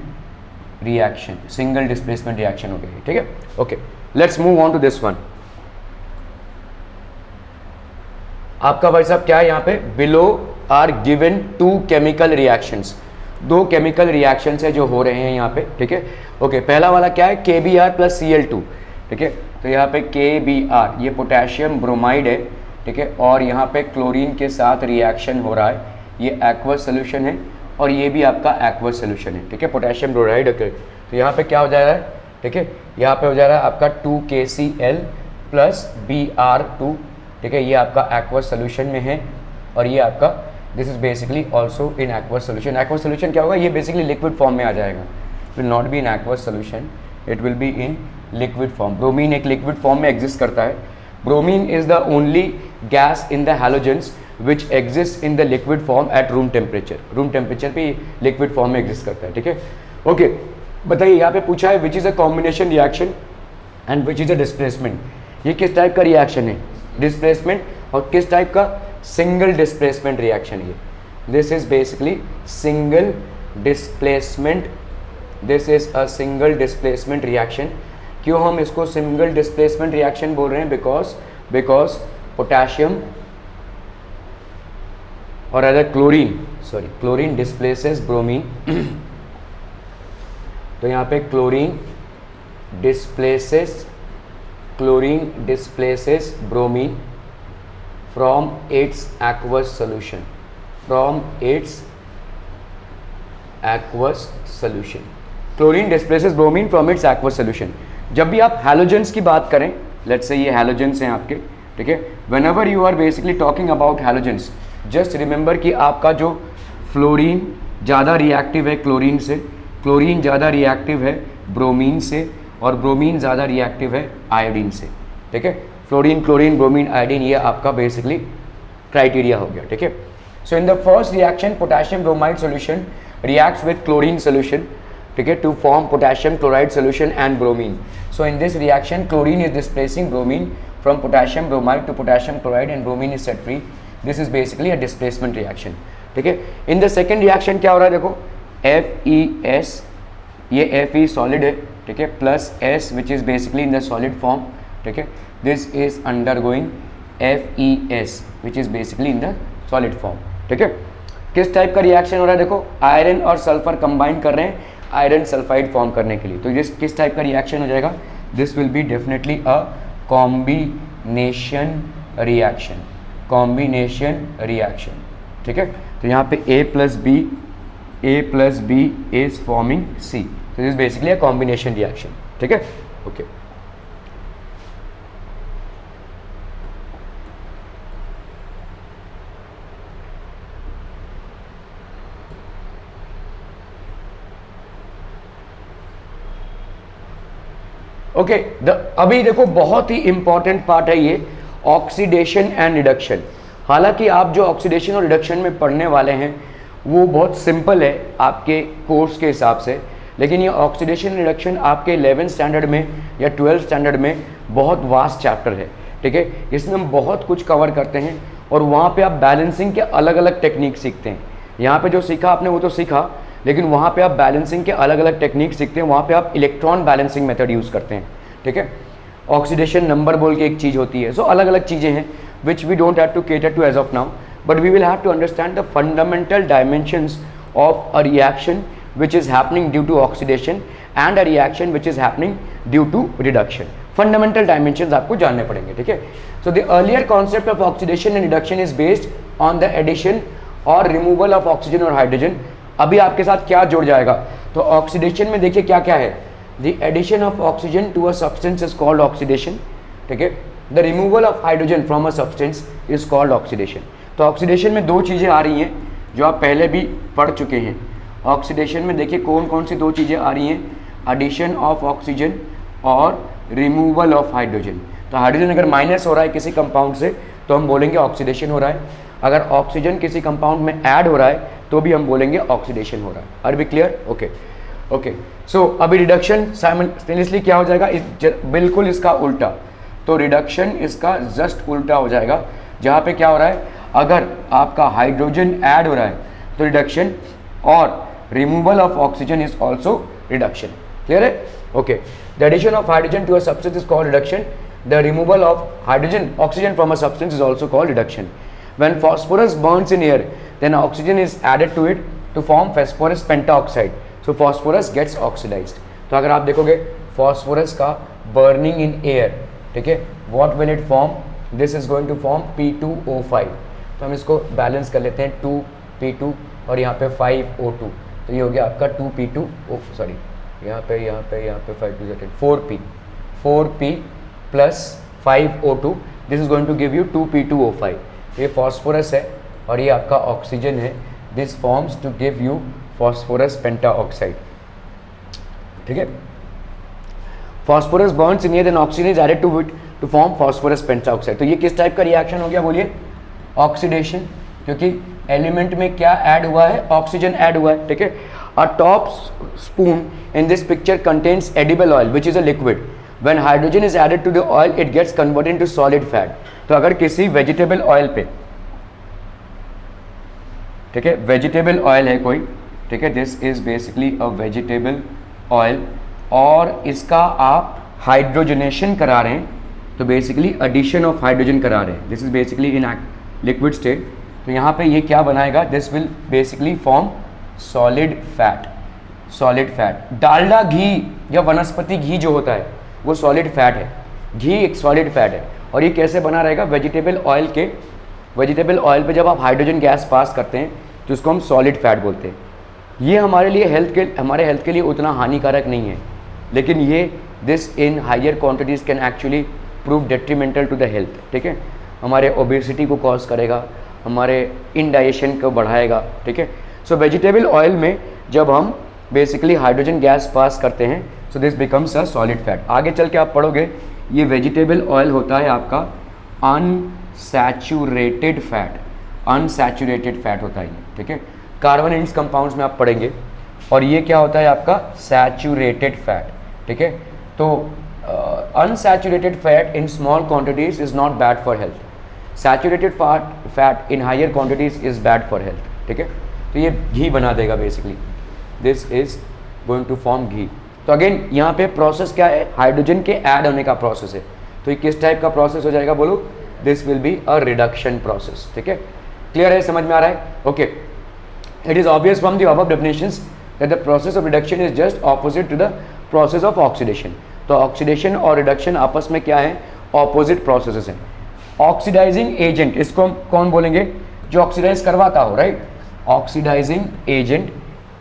reaction, single displacement reaction हो गई, ठीक है। Okay, let's move on to this one. आपका भाई साहब क्या है यहाँ पे, below are given 2 chemical reactions, 2 chemical reactions है जो हो रहे हैं यहाँ पे, ठीक है। ओके, पहला वाला क्या है, KBr प्लस Cl2, ठीक है। तो यहाँ पे KBr ये पोटेशियम ब्रोमाइड है, ठीक है, और यहाँ पे क्लोरीन के साथ रिएक्शन हो रहा है, ये एक्वस सोल्यूशन है और ये भी आपका एक्वस सोल्यूशन है, ठीक है, पोटेशियम ब्रोमाइड। ओके, तो यहाँ पे क्या हो जा रहा है, ठीक है, यहाँ पे हो जा रहा है आपका 2KCl प्लस Br2, ठीक है, ये आपका एक्वस सोल्यूशन में है और ये आपका this is basically also in aqueous solution. Aqueous solution क्या होगा, ये बेसिकली लिक्विड फॉर्म में आ जाएगा, will not be in aqueous solution, it will be in liquid form. Bromine एक लिक्विड फॉर्म में एग्जिस्ट करता है। Bromine is the only gas in the halogens which exists in the liquid form at room temperature, room temperature पे liquid form में exist करता है, ठीक है। ओके, बताइए यहाँ पे पूछा है which is a combination reaction and which is a displacement. ये किस टाइप का रिएक्शन है, डिस्प्लेसमेंट, और किस टाइप का, सिंगल डिस्प्लेसमेंट रिएक्शन है। This is basically single displacement, this is a single displacement reaction. क्यों हम इसको सिंगल डिस्प्लेसमेंट रिएक्शन बोल रहे हैं, बिकॉज पोटेशियम और अदर क्लोरीन डिस्प्लेसेस ब्रोमीन। तो यहाँ पे chlorine displaces bromine from its aqueous solution, chlorine displaces bromine from its aqueous solution. जब भी आप हैलोजेंस की बात करें, लेट्स से ये हैलोजेंस हैं आपके, ठीक है, whenever you are basically talking about halogens, just remember कि आपका जो फ्लोरीन ज़्यादा रिएक्टिव है क्लोरीन से, क्लोरीन ज़्यादा रिएक्टिव है ब्रोमीन से, और ब्रोमीन ज़्यादा रिएक्टिव है आयोडीन से, ठीक है। फ्लोरीन, क्लोरीन, ब्रोमीन, आयोडीन, ये आपका बेसिकली क्राइटेरिया हो गया, ठीक है। So in the first reaction potassium bromide solution reacts with chlorine solution, ठीक है, to form potassium chloride solution and bromine. So in this reaction chlorine is displacing bromine from potassium bromide to potassium chloride and bromine is set free. This is basically a displacement reaction, ठीक है। In the second reaction क्या हो रहा है, देखो FeS, ये Fe solid है, ठीक है, plus S which is basically in the solid form, ठीक है, this is undergoing FeS which is basically in the solid form, ठीक है। किस टाइप का रिएक्शन हो रहा है, देखो आयरन और सल्फर कंबाइन कर रहे हैं आयरन सल्फाइड फॉर्म करने के लिए। तो दिस किस टाइप का रिएक्शन हो जाएगा, this will be definitely a combination reaction, ठीक है। तो यहाँ पे A plus B is forming C, तो this basically a combination reaction, ठीक है। ओके, ओके, अभी देखो बहुत ही इंपॉर्टेंट पार्ट है ये, ऑक्सीडेशन एंड रिडक्शन। हालांकि आप जो ऑक्सीडेशन और रिडक्शन में पढ़ने वाले हैं वो बहुत सिंपल है आपके कोर्स के हिसाब से, लेकिन ये ऑक्सीडेशन रिडक्शन आपके 11th स्टैंडर्ड में या 12th स्टैंडर्ड में बहुत वास्ट चैप्टर है, ठीक है। इसमें हम बहुत कुछ कवर करते हैं और वहाँ पे आप बैलेंसिंग के अलग अलग टेक्निक सीखते हैं। यहाँ पे जो सीखा आपने वो तो सीखा, लेकिन वहाँ पे आप बैलेंसिंग के अलग अलग टेक्निक सीखते हैं, वहाँ पे आप इलेक्ट्रॉन बैलेंसिंग मेथड यूज़ करते हैं, ठीक है। ऑक्सीडेशन नंबर बोल के एक चीज़ होती है, सो अलग अलग चीज़ें हैं which we don't have to cater to as of now. but we will have to understand the fundamental dimensions of a reaction which is happening due to oxidation and a reaction which is happening due to reduction. Fundamental dimensions आपको जानने पड़ेंगे, ठीक है. So the earlier concept of oxidation and reduction is based on the addition or removal of oxygen or hydrogen. अभी आपके साथ क्या जुड़ जाएगा, तो ऑक्सीडेशन में देखिए क्या क्या है. The addition of oxygen to a substance is called oxidation, ठीक है. The removal of hydrogen from a substance is called oxidation. तो ऑक्सीडेशन में दो चीज़ें आ रही हैं जो आप पहले भी पढ़ चुके हैं. ऑक्सीडेशन में देखिए कौन कौन सी दो चीज़ें आ रही हैं, एडिशन ऑफ ऑक्सीजन और रिमूवल ऑफ हाइड्रोजन. तो हाइड्रोजन अगर माइनस हो रहा है किसी कंपाउंड से तो हम बोलेंगे ऑक्सीडेशन हो रहा है. अगर ऑक्सीजन किसी कंपाउंड में ऐड हो रहा है तो भी हम बोलेंगे ऑक्सीडेशन हो रहा है. Are we clear? Okay okay. So अभी रिडक्शन साइमल्टेनियसली क्या हो जाएगा, बिल्कुल इसका उल्टा. तो रिडक्शन इसका जस्ट उल्टा हो जाएगा. जहाँ पे क्या हो रहा है, अगर आपका हाइड्रोजन ऐड हो रहा है तो रिडक्शन, और removal of oxygen is also reduction. Clear है? Okay. The addition of hydrogen to a substance is called reduction. The removal of hydrogen oxygen from a substance is also called reduction. When phosphorus burns in air, then oxygen is added to it to form phosphorus pentaoxide. So phosphorus gets oxidized. तो अगर आप देखोगे phosphorus का burning in air, ठीक है, what will it form? This is going to form P2O5. तो हम इसको बैलेंस कर लेते हैं, 2P2 और यहाँ पे 5O2. तो ये हो गया आपका 2P2, सॉरी यहाँ पे 5 2 4P 4P plus 5O2. This is going to give you 2P2O5. ये फॉस्फोरस है और ये आपका ऑक्सीजन है. This forms to give you phosphorus pentoxide, ठीक है. Phosphorus burns in air, then oxygen is added to it to form phosphorus pentoxide. तो ये किस टाइप का रिएक्शन हो गया बोलिए? ऑक्सीडेशन, क्योंकि एलिमेंट में क्या ऐड हुआ है, ऑक्सीजन ऐड हुआ है, ठीक है. अ top spoon in this picture contains edible oil which is a liquid. When hydrogen is added to the oil, it gets converted into solid fat. तो अगर किसी वेजिटेबल ऑयल पे, ठीक है, वेजिटेबल ऑयल है कोई, ठीक है, this is basically a vegetable oil, और इसका आप हाइड्रोजनेशन करा रहे हैं, तो बेसिकली एडिशन ऑफ हाइड्रोजन करा रहे हैं. This is basically in liquid state. तो यहाँ पे ये क्या बनाएगा, this will basically form solid fat. Solid fat, Dalda घी या वनस्पति घी जो होता है वो सॉलिड फैट है. घी एक सॉलिड फैट है. और ये कैसे बना रहेगा, वेजिटेबल ऑयल के, वेजिटेबल ऑयल पे जब आप हाइड्रोजन गैस पास करते हैं तो उसको हम सॉलिड फैट बोलते हैं. ये हमारे लिए हमारे हेल्थ के लिए उतना हानिकारक नहीं है, लेकिन ये this in higher quantities can actually prove detrimental to the health, ठीक है. हमारे ओबेसिटी को कॉज करेगा, हमारे इनडाइजेशन को बढ़ाएगा, ठीक है. सो वेजिटेबल ऑयल में जब हम बेसिकली हाइड्रोजन गैस पास करते हैं so this becomes a solid fat. आगे चल के आप पढ़ोगे ये वेजिटेबल ऑयल होता है आपका अनसैचुरेटेड फैट. अनसैचुरेटेड फैट होता है ये, ठीक है. कार्बोनेट्स कंपाउंड्स में आप पढ़ेंगे. और ये क्या होता है आपका सैचुरेटेड फैट, ठीक है. तो unsaturated fat in small quantities is not bad for health. Saturated fat in higher quantities is bad for health, ठीक है. तो ये घी बना देगा basically. This is going to form ghee. तो अगेन यहाँ पे प्रोसेस क्या है, हाइड्रोजन के ऐड होने का प्रोसेस है. तो ये किस टाइप का प्रोसेस हो जाएगा बोलो, this will be a reduction process, ठीक है. क्लियर है, समझ में आ रहा है? Okay. It is obvious from the above definitions that the process of reduction is just opposite to the process of oxidation. तो ऑक्सीडेशन और रिडक्शन आपस में क्या है, ऑपोजिट प्रोसेसेस हैं. ऑक्सीडाइजिंग एजेंट, इसको हम कौन बोलेंगे, जो ऑक्सीडाइज करवाता हो, right. Oxidising agent,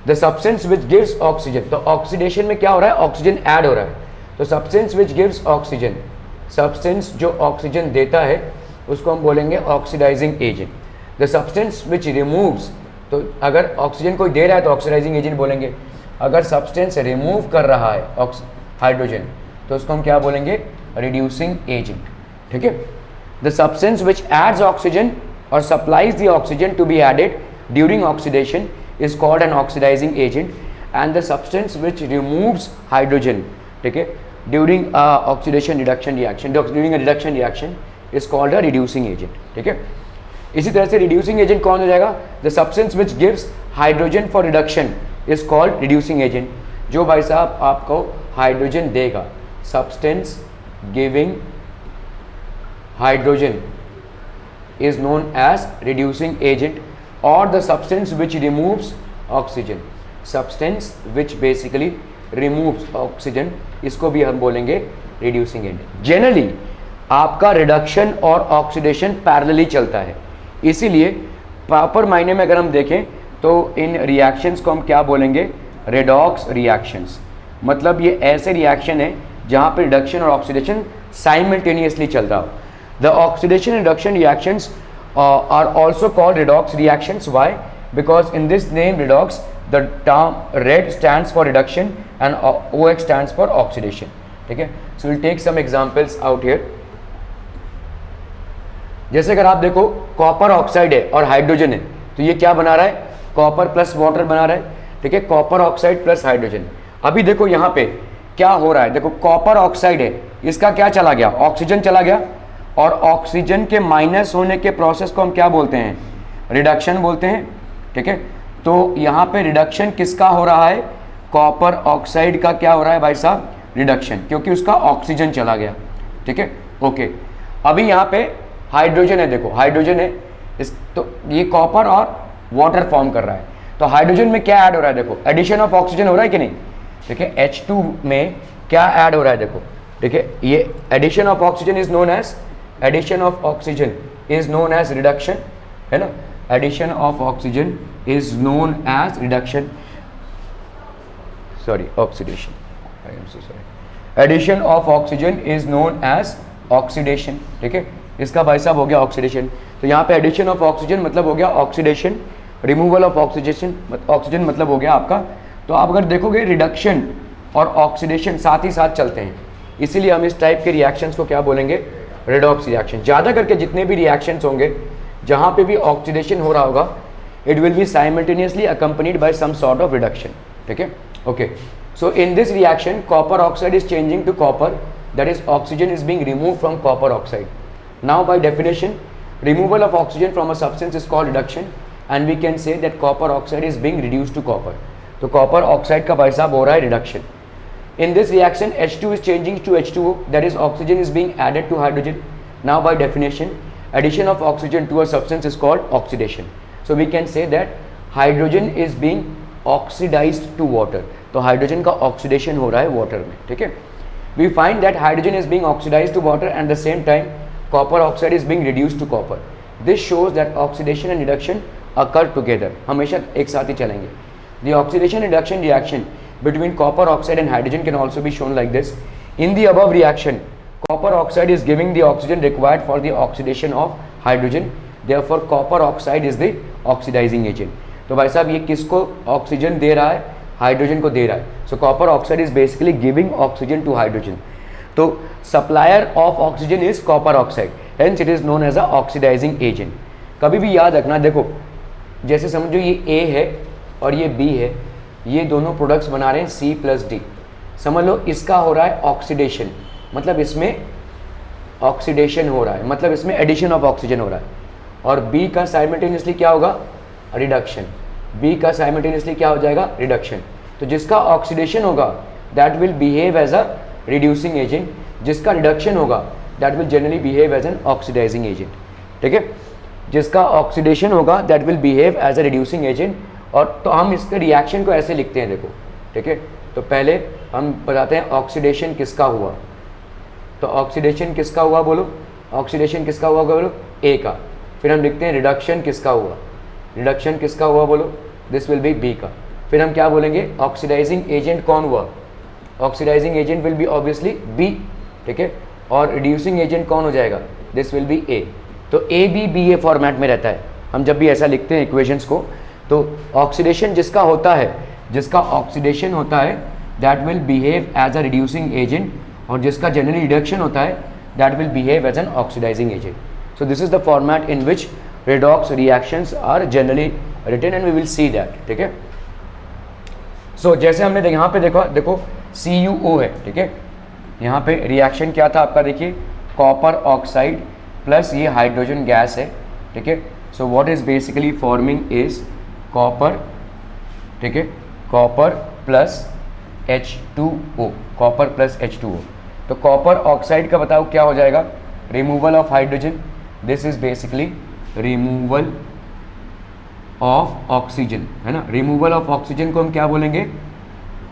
the substance which gives oxygen. तो ऑक्सीडेशन में क्या हो रहा है, ऑक्सीजन ऐड हो रहा है. तो substance which gives oxygen, substance जो ऑक्सीजन देता है उसको हम बोलेंगे oxidising agent. The substance which removes, तो अगर ऑक्सीजन कोई दे रहा है तो ऑक्सीडाइजिंग एजेंट बोलेंगे. अगर सब्सटेंस रिमूव कर रहा है हाइड्रोजन तो उसको हम क्या बोलेंगे, रिड्यूसिंग एजेंट, ठीक है. The substance which adds oxygen और supplies the oxygen to be added during oxidation is called an oxidizing agent, and the substance which removes hydrogen, ठीक है, during oxidation reduction reaction, during a reduction reaction is called a reducing agent, ठीक है. इसी तरह से reducing agent कौन हो जाएगा, the substance which gives hydrogen for reduction is called reducing agent. जो भाई साहब आपको हाइड्रोजन देगा, substance giving hydrogen is known as reducing agent, or the substance which removes oxygen. Substance which basically removes oxygen, इसको भी हम बोलेंगे reducing agent. Generally आपका रिडक्शन और ऑक्सीडेशन पैरेलली चलता है, इसीलिए प्रॉपर मायने में अगर हम देखें तो इन रिएक्शंस को हम क्या बोलेंगे, रेडॉक्स रिएक्शंस. मतलब ये ऐसे रिएक्शन है जहाँ पे रिडक्शन और ऑक्सीडेशन साइमल्टेनियसली चल रहा हो. The oxidation reduction reactions are also called redox reactions. Why? Because in this name redox, the term red stands for reduction and OX stands for oxidation. ठीक है, so we'll take some examples out here. जैसे अगर आप देखो copper oxide है और hydrogen है, तो ये क्या बना रहा है, कॉपर प्लस वाटर बना रहा है. ठीक है, कॉपर ऑक्साइड प्लस हाइड्रोजन. अभी देखो यहाँ पे क्या हो रहा है, देखो कॉपर ऑक्साइड है, इसका क्या चला गया, ऑक्सीजन चला गया, और ऑक्सीजन के माइनस होने के प्रोसेस को हम क्या बोलते हैं, रिडक्शन बोलते हैं. ठीक है, तो यहाँ पे रिडक्शन किसका हो रहा है, कॉपर ऑक्साइड का क्या हो रहा है भाई साहब, रिडक्शन, क्योंकि उसका ऑक्सीजन चला गया. ठीक है, ओके. अभी यहाँ पे हाइड्रोजन है, देखो हाइड्रोजन है इस, तो ये कॉपर और वाटर फॉर्म कर रहा है, तो हाइड्रोजन में क्या ऐड हो रहा है, देखो एडिशन ऑफ ऑक्सीजन हो रहा है कि नहीं. ठीक है, H2 में क्या ऐड हो रहा है, देखो. ठीक है, ये addition of oxygen is known as, addition of oxygen is known as reduction, है ना. Addition of oxygen is known as reduction, sorry oxidation, I am so sorry. Addition of oxygen is known as oxidation. ठीक है, इसका भाई साहब हो गया oxidation. तो यहाँ पे एडिशन ऑफ ऑक्सीजन मतलब हो गया oxidation, removal of oxidation oxygen मतलब हो गया आपका. तो आप अगर देखोगे रिडक्शन और ऑक्सीडेशन साथ ही साथ चलते हैं, इसीलिए हम इस टाइप के रिएक्शंस को क्या बोलेंगे, रेडॉक्स रिएक्शन. ज़्यादा करके जितने भी रिएक्शंस होंगे जहाँ पे भी ऑक्सीडेशन हो रहा होगा, it will be simultaneously accompanied by some sort of reduction. ठीक है, okay. So in this reaction copper oxide is changing to copper, that is oxygen is being removed from copper oxide. Now by definition, removal of oxygen from a substance is called reduction, and we can say that copper oxide is being reduced to copper. तो copper oxide का भाई साहब हो रहा है reduction. In this reaction, H2 is changing to H2O, that is oxygen is being added to hydrogen. Now by definition, addition of oxygen to a substance is called oxidation. So we can say that hydrogen is being oxidized to water. तो hydrogen का oxidation हो रहा है water में. ठीक है, we find that hydrogen is being oxidized to water and at the same time copper oxide is being reduced to copper. This shows that oxidation and reduction occur together. हमेशा एक साथ ही चलेंगे. The oxidation reduction reaction between copper oxide and hydrogen can also be shown like this. In the above reaction, copper oxide is giving the oxygen required for the oxidation of hydrogen. Therefore, copper oxide is the oxidizing agent. तो भाई साहब ये किसको oxygen दे रहा है, hydrogen को दे रहा है. So copper oxide is basically giving oxygen to hydrogen. तो supplier of oxygen is copper oxide, hence it is known as a oxidizing agent. कभी भी याद रखना, देखो जैसे समझो ये A है और ये B है, ये दोनों प्रोडक्ट्स बना रहे हैं C+D. समझ लो इसका हो रहा है ऑक्सीडेशन, मतलब इसमें ऑक्सीडेशन हो रहा है, मतलब इसमें एडिशन ऑफ ऑक्सीजन हो रहा है. और B का साइमल्टेनियसली क्या होगा, रिडक्शन. B का साइमल्टेनियसली क्या हो जाएगा, रिडक्शन. तो जिसका ऑक्सीडेशन होगा that will behave as a reducing agent, जिसका रिडक्शन होगा that will generally behave as an oxidizing agent. ठीक है, जिसका ऑक्सीडेशन होगा that will behave as a reducing agent. और तो हम इसके रिएक्शन को ऐसे लिखते हैं, देखो. ठीक है, तो पहले हम बताते हैं ऑक्सीडेशन किसका हुआ. तो ऑक्सीडेशन किसका हुआ बोलो, ऑक्सीडेशन किसका हुआ बोलो, A का. फिर हम लिखते हैं रिडक्शन किसका हुआ, रिडक्शन किसका हुआ बोलो, दिस विल बी B का. फिर हम क्या बोलेंगे, ऑक्सीडाइजिंग एजेंट कौन हुआ, oxidizing agent will be obviously B. ठीक है, और रिड्यूसिंग एजेंट कौन हो जाएगा, दिस विल बी A. तो ABBA फॉर्मेट में रहता है हम जब भी ऐसा लिखते हैं इक्वेशंस को. तो ऑक्सीडेशन जिसका होता है, जिसका ऑक्सीडेशन होता है that will behave as a reducing agent, और जिसका जनरली रिडक्शन होता है that will behave as an oxidizing agent. So this is the format in which redox reactions are generally written and we will see that. ठीक है, सो जैसे हमने यहाँ पे देखो CuO है. ठीक है, यहाँ पे रिएक्शन क्या था आपका, देखिए कॉपर ऑक्साइड प्लस ये हाइड्रोजन गैस है. ठीक है, so what is basically forming is copper. ठीक है, copper plus H2O, copper plus H2O. तो कॉपर ऑक्साइड का बताओ क्या हो जाएगा, removal of hydrogen, this is basically removal of oxygen, है ना। रिमूवल ऑफ ऑक्सीजन को हम क्या बोलेंगे,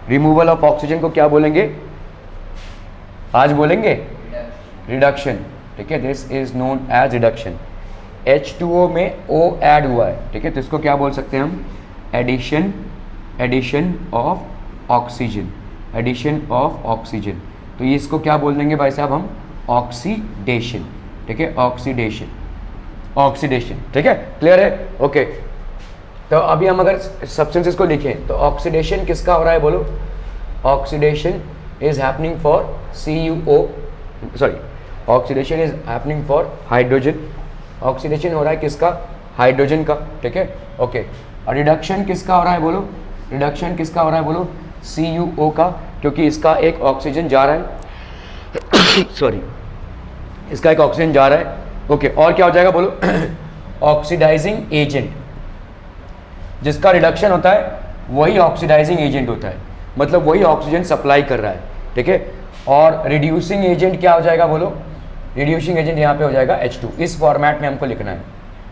रिमूवल ऑफ ऑक्सीजन को क्या बोलेंगे, आज बोलेंगे रिडक्शन, ठीक है। This is known as reduction. H2O में O ऐड हुआ है, ठीक है, तो इसको क्या बोल सकते हैं हम, addition of oxygen, addition of oxygen. तो ये इसको क्या बोल देंगे भाई साहब हम, ऑक्सीडेशन, ठीक है, ऑक्सीडेशन, ऑक्सीडेशन, ठीक है, क्लियर है, ओके। तो अभी हम अगर सब्सटेंसेस को लिखें तो ऑक्सीडेशन किसका हो रहा है बोलो, oxidation is happening for CuO, sorry, oxidation is happening for hydrogen, oxidation हो रहा है किसका, हाइड्रोजन का, ठीक है, ओके। और रिडक्शन किसका हो रहा है बोलो, रिडक्शन किसका हो रहा है बोलो, CuO का, क्योंकि इसका एक ऑक्सीजन जा रहा है सॉरी, इसका एक ऑक्सीजन जा रहा है, ओके। और क्या हो जाएगा बोलो, ऑक्सीडाइजिंग एजेंट, जिसका रिडक्शन होता है वही ऑक्सीडाइजिंग एजेंट होता है, मतलब वही ऑक्सीजन सप्लाई कर रहा है, ठीक है। और रिड्यूसिंग एजेंट क्या हो जाएगा बोलो, रिड्यूसिंग एजेंट यहाँ पे हो जाएगा H2, इस फॉर्मेट में हमको लिखना है,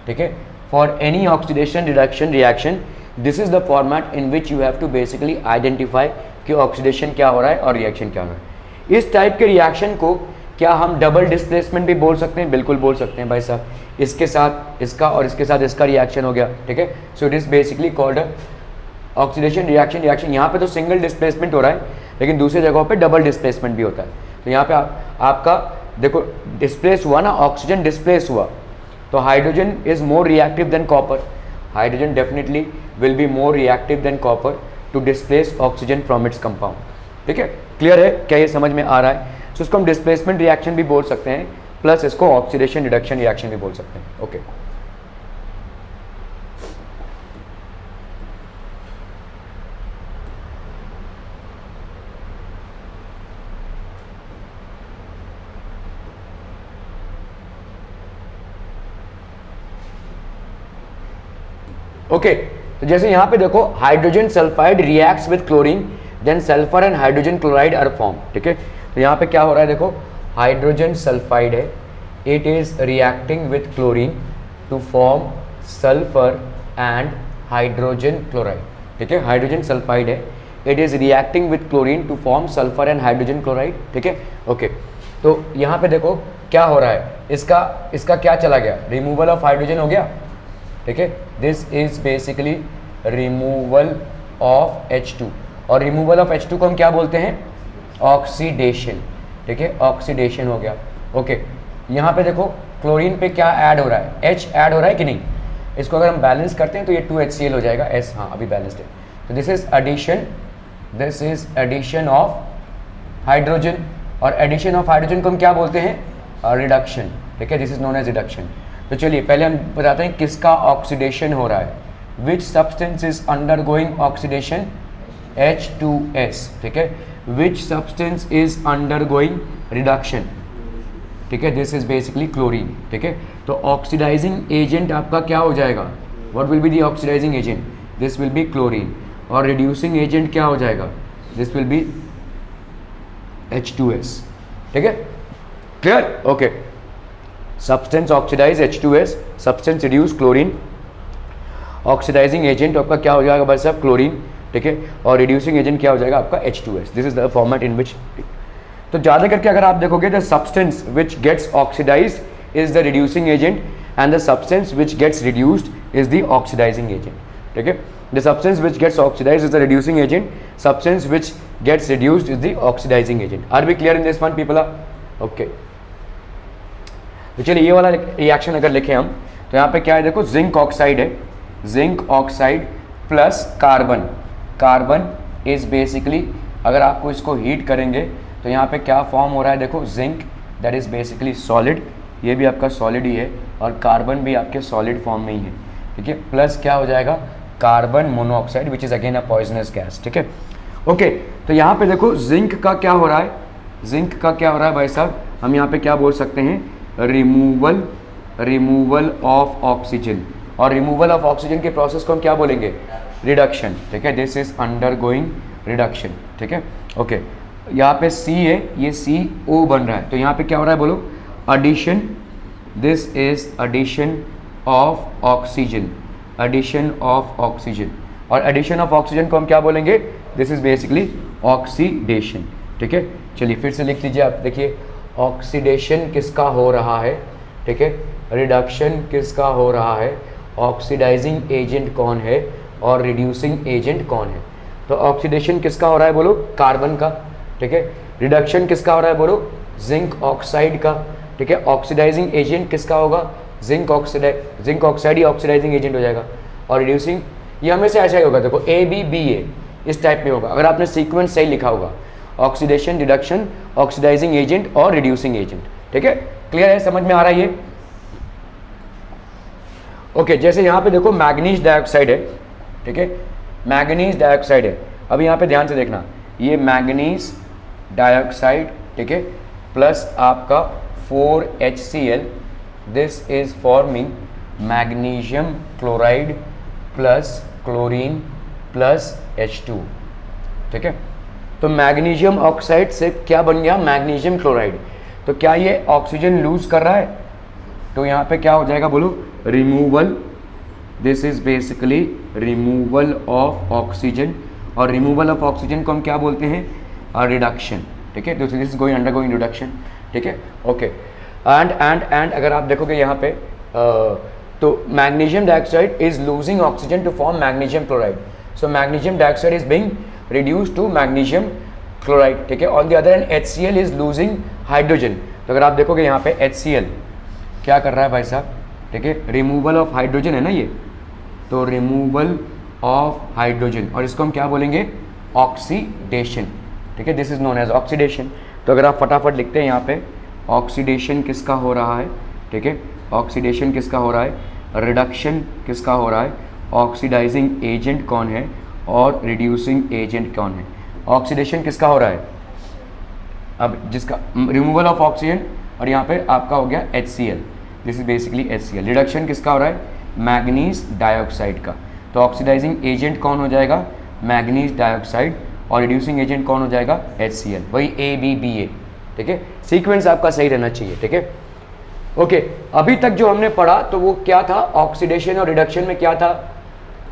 ठीक है। For any oxidation reduction reaction this is the format in which you have to basically identify कि ऑक्सीडेशन क्या हो रहा है और रिएक्शन क्या हो रहा है। इस टाइप के रिएक्शन को क्या हम डबल डिस्प्लेसमेंट भी बोल सकते हैं, बिल्कुल बोल सकते हैं भाई साहब, इसके साथ इसका और इसके साथ इसका रिएक्शन हो गया, ठीक है। So it is basically called oxidation reaction. Reaction यहाँ पे तो सिंगल डिस्प्लेसमेंट हो रहा है, लेकिन दूसरी जगहों पे डबल डिस्प्लेसमेंट भी होता है। तो यहाँ पे आपका देखो डिस्प्लेस हुआ ना, ऑक्सीजन डिस्प्लेस हुआ, तो hydrogen is more reactive than copper, hydrogen definitely will be more reactive than copper two displace oxygen from its compound, ठीक है, क्लियर है, क्या ये समझ में आ रहा है। सो इसको हम डिस्प्लेसमेंट रिएक्शन भी बोल सकते हैं, प्लस इसको ऑक्सीडेशन रिडक्शन रिएक्शन भी बोल सकते हैं, ओके। ओके, तो जैसे यहाँ पे देखो hydrogen sulphide reacts with chlorine, then sulphur and hydrogen chloride are form, ठीक है। तो यहाँ पे क्या हो रहा है देखो, हाइड्रोजन सल्फाइड है, it is reacting with chlorine to form sulphur and hydrogen chloride, ठीक है। हाइड्रोजन सल्फाइड है, it is reacting with chlorine to form sulphur and hydrogen chloride, ठीक है, ओके। तो यहाँ पे देखो क्या हो रहा है, इसका क्या चला गया, रिमूवल ऑफ हाइड्रोजन हो गया, ठीक है। This is basically removal of H2, और रिमूवल ऑफ H2 को हम क्या बोलते हैं, ऑक्सीडेशन, ठीक है, ऑक्सीडेशन हो गया, ओके। यहाँ पे देखो क्लोरीन पे क्या ऐड हो रहा है, H ऐड हो रहा है कि नहीं, इसको अगर हम बैलेंस करते हैं तो ये 2HCl हो जाएगा, S हाँ अभी बैलेंस्ड है। तो this is addition, this is addition of hydrogen, और एडिशन ऑफ हाइड्रोजन को हम क्या बोलते हैं, रिडक्शन, ठीक है, this is known as reduction. तो चलिए पहले हम बताते हैं किसका ऑक्सीडेशन हो रहा है, which substance is undergoing oxidation, H2S, ठीक है। Which substance is undergoing reduction, ठीक है, दिस इज बेसिकली क्लोरीन, ठीक है। तो ऑक्सीडाइजिंग एजेंट आपका क्या हो जाएगा, what will be the oxidising agent, this will be chlorine, और रिड्यूसिंग एजेंट क्या हो जाएगा, दिस विल बी H2S, ठीक है, clear, okay. Substance oxidize H2S, substance reduce chlorine, oxidizing agent आपका क्या हो जाएगा भाई साहब, क्लोरीन, ठीक है, और रिड्यूसिंग एजेंट क्या हो जाएगा आपका H2S। This is the format in which, तो ज़्यादा करके अगर आप देखोगे the substance which gets oxidise is the reducing agent and the substance which gets reduced is the oxidising agent, ठीक है। The substance which gets oxidise is the reducing agent, substance which gets reduced is the oxidising agent. Are we clear in this one people, okay. तो चलिए ये वाला reaction अगर लिखें हम, तो यहाँ पे क्या है देखो, जिंक ऑक्साइड है, zinc oxide plus carbon, carbon is basically अगर आपको इसको हीट करेंगे तो यहाँ पे क्या फॉर्म हो रहा है देखो, zinc that is basically solid, ये भी आपका सॉलिड ही है, और कार्बन भी आपके सॉलिड फॉर्म में ही है, ठीक है, प्लस क्या हो जाएगा, carbon monoxide which is again a poisonous gas, ठीक है, ओके। तो यहाँ पे देखो जिंक का क्या हो रहा है, जिंक का क्या हो रहा है भाई साहब, हम यहाँ पे क्या बोल सकते हैं, रिमूवल ऑफ ऑक्सीजन, और रिमूवल ऑफ ऑक्सीजन के प्रोसेस को हम क्या बोलेंगे, रिडक्शन, ठीक है, दिस इज अंडरगोइंग रिडक्शन, ठीक है, ओके। यहाँ पे C है, ये CO बन रहा है, तो यहाँ पे क्या हो रहा है बोलो, addition this is addition of oxygen, addition of oxygen, और addition ऑफ ऑक्सीजन को हम क्या बोलेंगे, दिस इज बेसिकली ऑक्सीडेशन। ठीक है, चलिए फिर से लिख लीजिए आप, देखिए ऑक्सीडेशन किसका हो रहा है, ठीक है, रिडक्शन किसका हो रहा है, ऑक्सीडाइजिंग एजेंट कौन है और रिड्यूसिंग एजेंट कौन है। तो ऑक्सीडेशन किसका हो रहा है बोलो, कार्बन का, ठीक है, रिडक्शन किसका हो रहा है बोलो, जिंक ऑक्साइड का, ठीक है, ऑक्सीडाइजिंग एजेंट किसका होगा, जिंक ऑक्साइड ही ऑक्सीडाइजिंग एजेंट हो जाएगा, और रिड्यूसिंग ये हमेशा ऐसा ही होगा, देखो ए बी बी ए इस टाइप में होगा अगर आपने सीक्वेंस सही लिखा होगा, ऑक्सीडेशन, रिडक्शन, ऑक्सीडाइजिंग एजेंट और रिड्यूसिंग एजेंट। ठीक है, क्लियर है, समझ में आ रहा है ये। ओके, जैसे यहाँ पे देखो मैग्नीज डाइऑक्साइड है, ठीक है, मैग्नीज डाइऑक्साइड है, अब यहाँ पे ध्यान से देखना, ये मैग्नीज डाइऑक्साइड, ठीक है, प्लस आपका 4HCl, this is forming magnesium chloride plus chlorine plus H2। ठीक है, तो मैग्नीशियम ऑक्साइड से क्या बन गया, मैग्नीशियम क्लोराइड। तो क्या ये ऑक्सीजन लूज कर रहा है, तो यहाँ पे क्या हो जाएगा बोलो, removal, this is basically removal of oxygen, और रिमूवल ऑफ ऑक्सीजन को हम क्या बोलते हैं, रिडक्शन। ठीक है, this is going undergoing reduction. ठीक है, ओके, एंड अगर आप देखोगे यहाँ पे तो magnesium dioxide is losing oxygen to form magnesium chloride, so magnesium dioxide is being reduced to magnesium chloride। ठीक है, on the other end HCl is losing hydrogen. तो अगर आप देखोगे यहाँ पे HCl क्या कर रहा है भाई साहब, ठीक है, रिमूवल ऑफ हाइड्रोजन है ना ये, तो रिमूवल ऑफ हाइड्रोजन, और इसको हम क्या बोलेंगे, ऑक्सीडेशन। ठीक है, this is known as oxidation. तो अगर आप फटाफट लिखते हैं यहाँ पे, ऑक्सीडेशन किसका हो रहा है, ठीक है, ऑक्सीडेशन किसका हो रहा है, रिडक्शन किसका हो रहा है, ऑक्सीडाइजिंग एजेंट कौन है और रिड्यूसिंग एजेंट कौन है। ऑक्सीडेशन किसका हो रहा है, अब जिसका रिमूवल ऑफ ऑक्सीजन, और यहाँ पे आपका हो गया HCl, this is basically HCl। Reduction किसका हो रहा है, मैग्नीज डाइऑक्साइड का, तो ऑक्सीडाइजिंग एजेंट कौन हो जाएगा, मैग्नीज डाइऑक्साइड, और रिड्यूसिंग एजेंट कौन हो जाएगा, HCl, वही ABBA। ठीक है, सीक्वेंस आपका सही रहना चाहिए। ठीक है, ओके, अभी तक जो हमने पढ़ा तो वो क्या था, ऑक्सीडेशन और रिडक्शन में क्या था,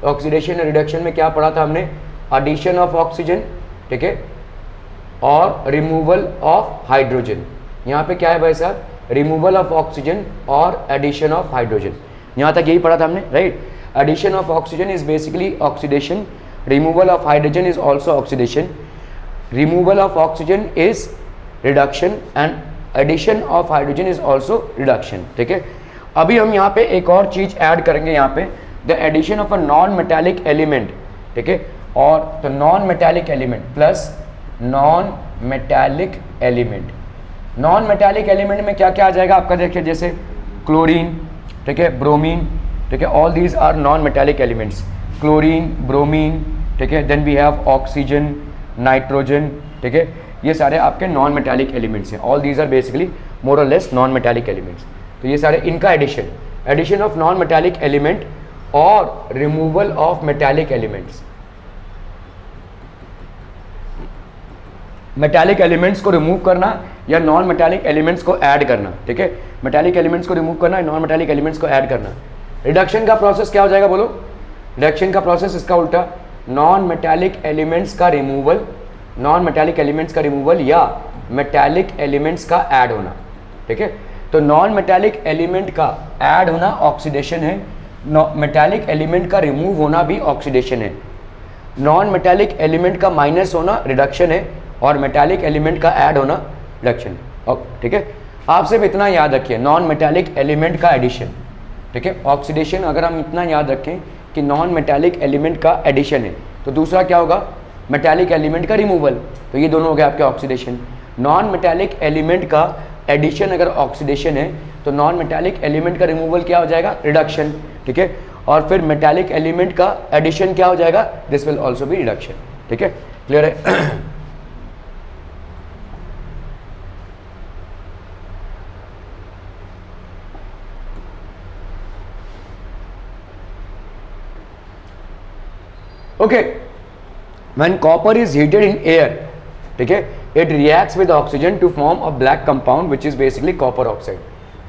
ऑक्सीडेशन और रिडक्शन में क्या पढ़ा था हमने, एडिशन ऑफ ऑक्सीजन, ठीक है, और रिमूवल ऑफ हाइड्रोजन। यहाँ पे क्या है भाई साहब, रिमूवल ऑफ ऑक्सीजन और एडिशन ऑफ हाइड्रोजन, यहाँ तक यही पढ़ा था हमने, right. Addition of oxygen is basically oxidation, removal of hydrogen is also oxidation, removal of oxygen is reduction and addition of hydrogen is also reduction. ठीक है, अभी हम यहाँ पे एक और चीज ऐड करेंगे, यहाँ पे the addition of a non metallic element, ठीक है, और the non metallic element plus non metallic element. Non metallic element में क्या क्या आ जाएगा आपका, देखिए जैसे क्लोरीन, ठीक है, ब्रोमीन, ठीक है, all these are non metallic elements, chlorine, bromine, ठीक है, then we have oxygen, nitrogen, ठीक है, ये सारे आपके नॉन मेटालिक एलिमेंट्स हैं, all these are basically more or less non metallic elements. तो ये सारे इनका addition of non metallic element और removal of metallic elements. Metallic elements को रिमूव करना या नॉन मेटालिक एलिमेंट्स को ऐड करना, ठीक है, मेटालिक एलिमेंट्स को रिमूव करना, नॉन मेटालिक एलिमेंट्स को ऐड करना। रिडक्शन का प्रोसेस क्या हो जाएगा बोलो, रिडक्शन का प्रोसेस इसका उल्टा, नॉन मेटालिक एलिमेंट्स का रिमूवल, नॉन मेटालिक एलिमेंट्स का रिमूवल या मेटालिक एलिमेंट्स का ऐड होना। ठीक है, तो नॉन मेटालिक एलिमेंट का ऐड होना ऑक्सीडेशन है, मेटालिक एलिमेंट का रिमूव होना भी ऑक्सीडेशन है, नॉन मेटालिक एलिमेंट का माइनस होना रिडक्शन है, और मेटालिक एलिमेंट का ऐड होना रिडक्शन है। ठीक है, आप सिर्फ इतना याद रखिए, नॉन मेटालिक एलिमेंट का एडिशन, ठीक है, ऑक्सीडेशन अगर हम इतना याद रखें कि नॉन मेटालिक एलिमेंट का एडिशन है, तो दूसरा क्या होगा, मेटालिक एलिमेंट का रिमूवल, तो ये दोनों हो गए आपके ऑक्सीडेशन। नॉन मेटालिक एलिमेंट का एडिशन अगर ऑक्सीडेशन है, तो नॉन मेटालिक एलिमेंट का रिमूवल क्या हो जाएगा, रिडक्शन। ठीक है, और फिर मेटालिक एलिमेंट का एडिशन क्या हो जाएगा, this will also be reduction. ठीक है, क्लियर है। Okay, when copper is heated in air, ठीक है, it reacts with oxygen to form a black compound which is basically copper oxide।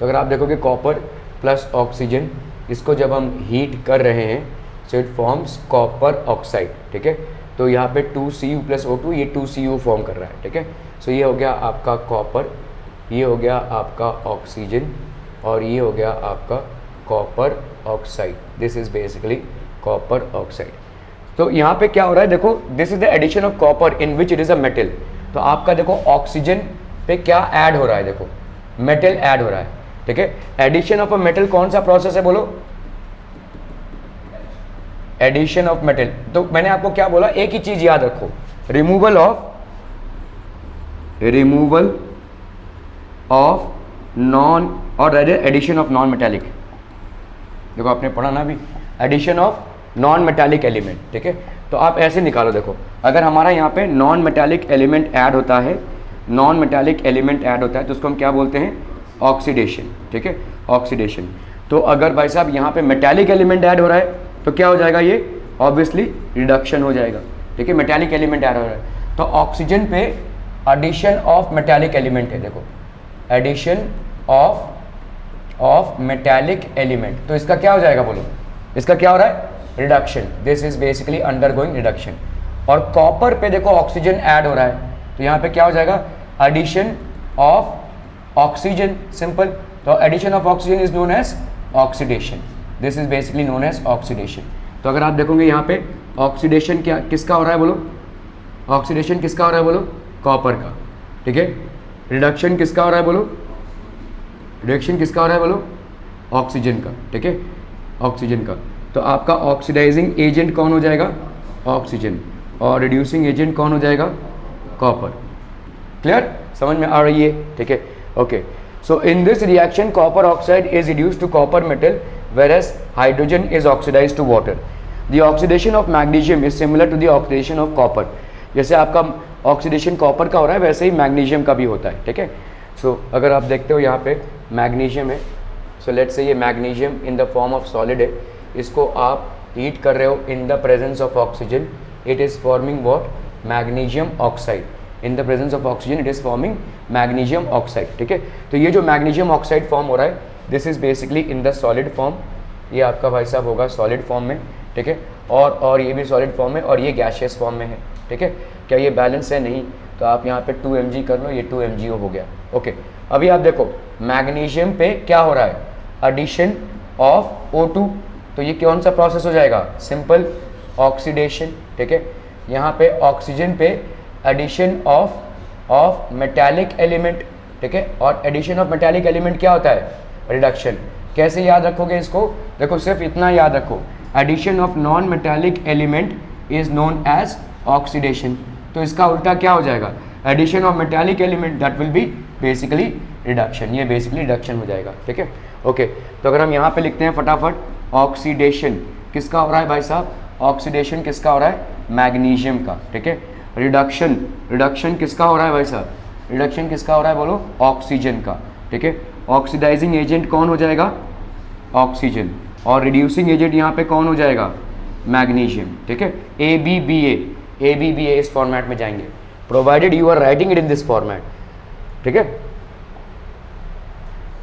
तो अगर आप देखोगे कॉपर प्लस ऑक्सीजन, इसको जब हम हीट कर रहे हैं so it forms copper oxide, ठीक है। तो यहाँ पे 2Cu + O2, ये 2Cu फॉर्म कर रहा है, ठीक है। सो ये हो गया आपका कॉपर, ये हो गया आपका ऑक्सीजन, और ये हो गया आपका copper oxide. This is basically copper oxide. तो यहाँ पे क्या हो रहा है देखो, this is the addition of copper in which it is a metal. तो आपका देखो ऑक्सीजन पे क्या ऐड हो रहा है, देखो मेटल ऐड हो रहा है, ठीक है। एडिशन ऑफ अ मेटल कौन सा प्रोसेस है बोलो, एडिशन ऑफ मेटल। तो मैंने आपको क्या बोला, एक ही चीज याद रखो, रिमूवल ऑफ नॉन, और एडिशन ऑफ नॉन मेटालिक। देखो आपने पढ़ा ना अभी, addition of non metallic element, ठीक है। तो आप ऐसे निकालो, देखो अगर हमारा यहाँ पे नॉन मेटालिक एलिमेंट ऐड होता है, नॉन मेटालिक एलिमेंट ऐड होता है तो उसको हम क्या बोलते हैं, ऑक्सीडेशन, ठीक है, ऑक्सीडेशन। तो अगर भाई साहब यहाँ पे मेटालिक एलिमेंट ऐड हो रहा है तो क्या हो जाएगा, ये ऑब्वियसली रिडक्शन हो जाएगा, ठीक है। मेटालिक एलिमेंट ऐड हो रहा है तो ऑक्सीजन पे एडिशन ऑफ मेटालिक एलिमेंट है, देखो एडिशन ऑफ मेटालिक एलिमेंट, तो इसका क्या हो जाएगा बोलो, इसका क्या हो रहा है, reduction. This is basically undergoing reduction. और कॉपर पे देखो ऑक्सीजन ऐड हो रहा है तो यहाँ पे क्या हो जाएगा, एडिशन ऑफ ऑक्सीजन, सिंपल। तो addition of oxygen is known as oxidation. This is basically known as oxidation. तो अगर आप देखोगे यहाँ पे ऑक्सीडेशन क्या किसका हो रहा है बोलो, ऑक्सीडेशन किसका हो रहा है बोलो, कॉपर का, ठीक है। रिडक्शन किसका हो रहा है बोलो, रिडक्शन किसका हो रहा है बोलो, ऑक्सीजन का, ठीक है, ऑक्सीजन का। तो आपका ऑक्सीडाइजिंग एजेंट कौन हो जाएगा, ऑक्सीजन, और रिड्यूसिंग एजेंट कौन हो जाएगा, कॉपर। क्लियर, समझ में आ रही है, ठीक है, okay. So in this reaction copper oxide is reduced to copper metal whereas hydrogen is oxidized to water. The oxidation of magnesium is similar to the oxidation of copper. जैसे आपका oxidation copper का हो रहा है वैसे ही magnesium का भी होता है, ठीक है। सो अगर आप देखते हो यहाँ पे मैग्नीशियम है, सो लेट्स से ये magnesium in the form of solid है, इसको आप हीट कर रहे हो इन the presence of oxygen, it is forming what, magnesium oxide. In the presence of oxygen it is forming magnesium oxide, ठीक है। तो ये जो मैग्नीशियम ऑक्साइड फॉर्म हो रहा है this is basically in the solid form, ये आपका भाई साहब होगा सॉलिड फॉर्म में, ठीक है। और ये भी सॉलिड फॉर्म में, और ये गैशियस फॉर्म में है, ठीक है। क्या ये बैलेंस है, नहीं, तो आप यहाँ पे 2 mg कर लो, ये 2 MgO हो गया, ओके। अभी आप देखो मैग्नीशियम पे क्या हो रहा है, एडिशन ऑफ O2, तो ये कौन सा प्रोसेस हो जाएगा, सिंपल ऑक्सीडेशन, ठीक है। यहाँ पे ऑक्सीजन पे एडिशन ऑफ मेटालिक एलिमेंट, ठीक है, और एडिशन ऑफ मेटालिक एलिमेंट क्या होता है, रिडक्शन। कैसे याद रखोगे इसको, देखो सिर्फ इतना याद रखो, addition of non metallic element is known as oxidation. तो इसका उल्टा क्या हो जाएगा, addition of metallic element, that will be basically reduction. ये बेसिकली रिडक्शन हो जाएगा, ठीक है, ओके। तो अगर हम यहाँ पे लिखते हैं फटाफट, ऑक्सीडेशन किसका हो रहा है भाई साहब, ऑक्सीडेशन किसका हो रहा है, मैग्नीशियम का, ठीक है। रिडक्शन किसका हो रहा है भाई साहब, रिडक्शन किसका हो रहा है बोलो, ऑक्सीजन का, ठीक है। ऑक्सीडाइजिंग एजेंट कौन हो जाएगा, ऑक्सीजन, और रिड्यूसिंग एजेंट यहाँ पे कौन हो जाएगा, मैग्नीशियम, ठीक है। ABBA इस फॉर्मेट में जाएंगे, provided you are writing it in this format, ठीक है।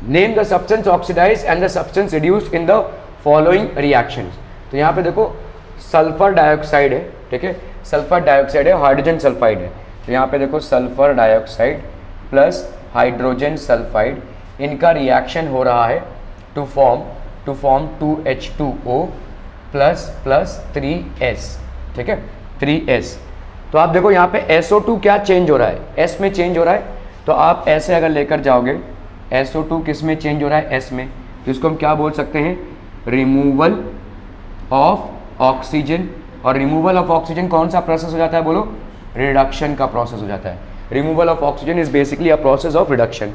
Name the substance oxidize and the substance reduced in the following reactions. तो यहाँ पे देखो सल्फर डाइऑक्साइड है, ठीक है, सल्फर डाइऑक्साइड है, हाइड्रोजन सल्फाइड है। तो यहाँ पे देखो sulphur dioxide plus hydrogen sulphide, इनका रिएक्शन हो रहा है to form 2H2O plus 3S, ठीक है, 3S। तो आप देखो यहाँ पे SO2 क्या चेंज हो रहा है, S में चेंज हो रहा है। तो आप ऐसे अगर लेकर जाओगे, SO2 किस में चेंज हो रहा है, S में, तो इसको हम क्या बोल सकते हैं, रिमूवल ऑफ ऑक्सीजन। और रिमूवल ऑफ ऑक्सीजन कौन सा प्रोसेस हो जाता है बोलो, रिडक्शन का प्रोसेस हो जाता है। Removal of oxygen is basically a process of reduction.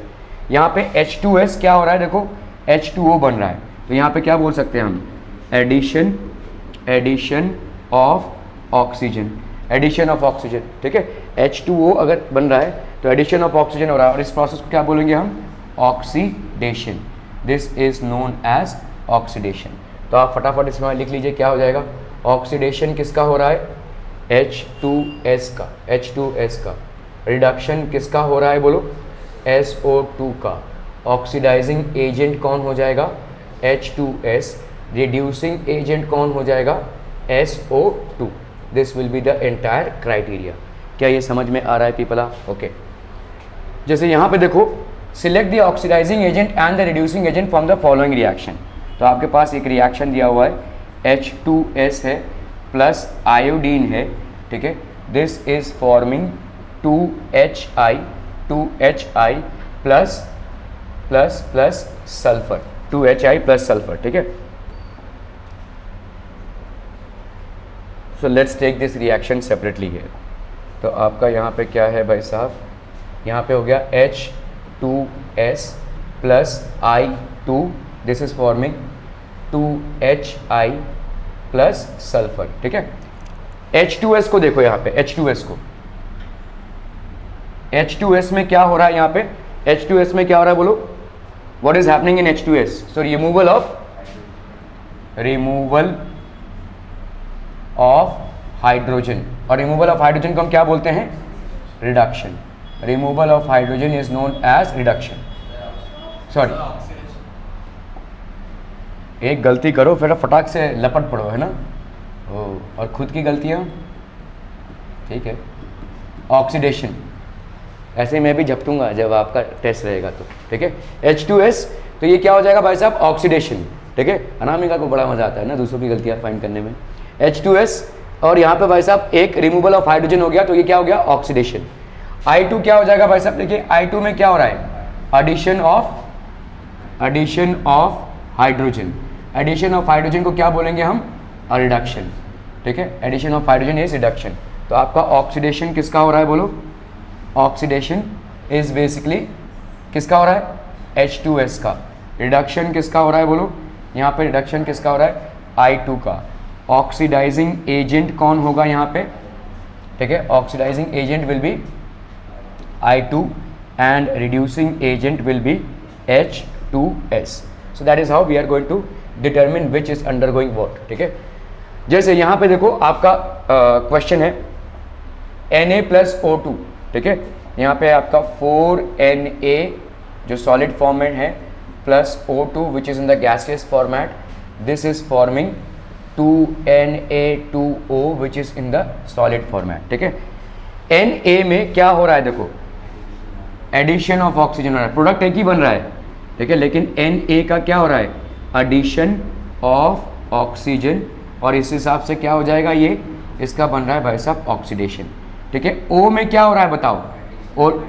यहाँ पे H2S क्या हो रहा है, देखो H2O बन रहा है, तो यहाँ पे क्या बोल सकते हैं हम, addition of oxygen, addition of oxygen, ठीक है। H2O अगर बन रहा है तो एडिशन ऑफ ऑक्सीजन हो रहा है, और इस प्रोसेस को क्या बोलेंगे हम, oxidation. This is known as oxidation. तो आप फटाफट इसमें लिख लीजिए क्या हो जाएगा, ऑक्सीडेशन किसका हो रहा है, H2S का। रिडक्शन किसका हो रहा है बोलो, SO2 का। ऑक्सीडाइजिंग एजेंट कौन हो जाएगा, H2S, रिड्यूसिंग एजेंट कौन हो जाएगा, SO2. This will be the entire criteria. क्या ये समझ में आ रहा है पीपला? ओके. जैसे यहाँ पे देखो, select the oxidising agent and the reducing agent from the following reaction. तो आपके पास एक रिएक्शन दिया हुआ है, H2S है प्लस आयोडीन है, ठीक है. This is forming 2HI plus plus plus sulphur, 2HI plus sulphur, ठीक है. So let's take this reaction separately here. तो आपका यहाँ पे क्या है भाई साहब, यहाँ पे हो गया H2S plus I2, this is forming 2HI plus sulphur, ठीक है. H2S को देखो, यहाँ पे H2S को, H2S में क्या हो रहा है, यहाँ पे H2S में क्या हो रहा है बोलो, what is happening in H2S? So removal of hydrogen, और रिमूवल ऑफ हाइड्रोजन को हम क्या बोलते हैं, reduction. Removal of hydrogen is known as reduction. Sorry, एक गलती करो फिर फटाक से लपट पड़ो, है ना. और खुद की गलतियां, ठीक है. ऑक्सीडेशन, ऐसे मैं भी झपटूंगा जब आपका टेस्ट रहेगा तो, ठीक है. H2S, तो ये क्या हो जाएगा भाई साहब, ऑक्सीडेशन, ठीक है. अनामिका को बड़ा मजा आता है ना दूसरों की गलतियां फाइंड करने में. H2S, और यहाँ पे भाई साहब एक रिमूवल ऑफ हाइड्रोजन हो गया, तो ये क्या हो गया, ऑक्सीडेशन. I2 क्या हो जाएगा भाई साहब, देखिए I2 में क्या हो रहा है, addition of hydrogen. Addition of hydrogen को क्या बोलेंगे हम, रिडक्शन, ठीक है. Addition of hydrogen is reduction. तो आपका ऑक्सीडेशन किसका हो रहा है बोलो, ऑक्सीडेशन इज बेसिकली किसका हो रहा है, H2S का. रिडक्शन किसका हो रहा है बोलो, यहाँ पे रिडक्शन किसका हो रहा है, I2 का. ऑक्सीडाइजिंग एजेंट कौन होगा यहाँ पे, ठीक है. Oxidizing agent will be I2 and reducing agent will be H2S. So that is how we are going to determine which is undergoing what, ठीक है. जैसे यहाँ पे देखो आपका क्वेश्चन है Na प्लस O2, ठीक है. यहाँ पे आपका 4Na जो सॉलिड फॉर्म में है plus O2 which is in the gaseous format, this is forming 2Na2O which is in the solid format, ठीक है. Na में क्या हो रहा है देखो, एडिशन ऑफ ऑक्सीजन हो रहा है, प्रोडक्ट एक ही बन रहा है, ठीक है. लेकिन Na का क्या हो रहा है, एडिशन ऑफ ऑक्सीजन, और इस हिसाब से क्या हो जाएगा, ये इसका बन रहा है भाई साहब ऑक्सीडेशन, ठीक है. O में क्या हो रहा है बताओ, और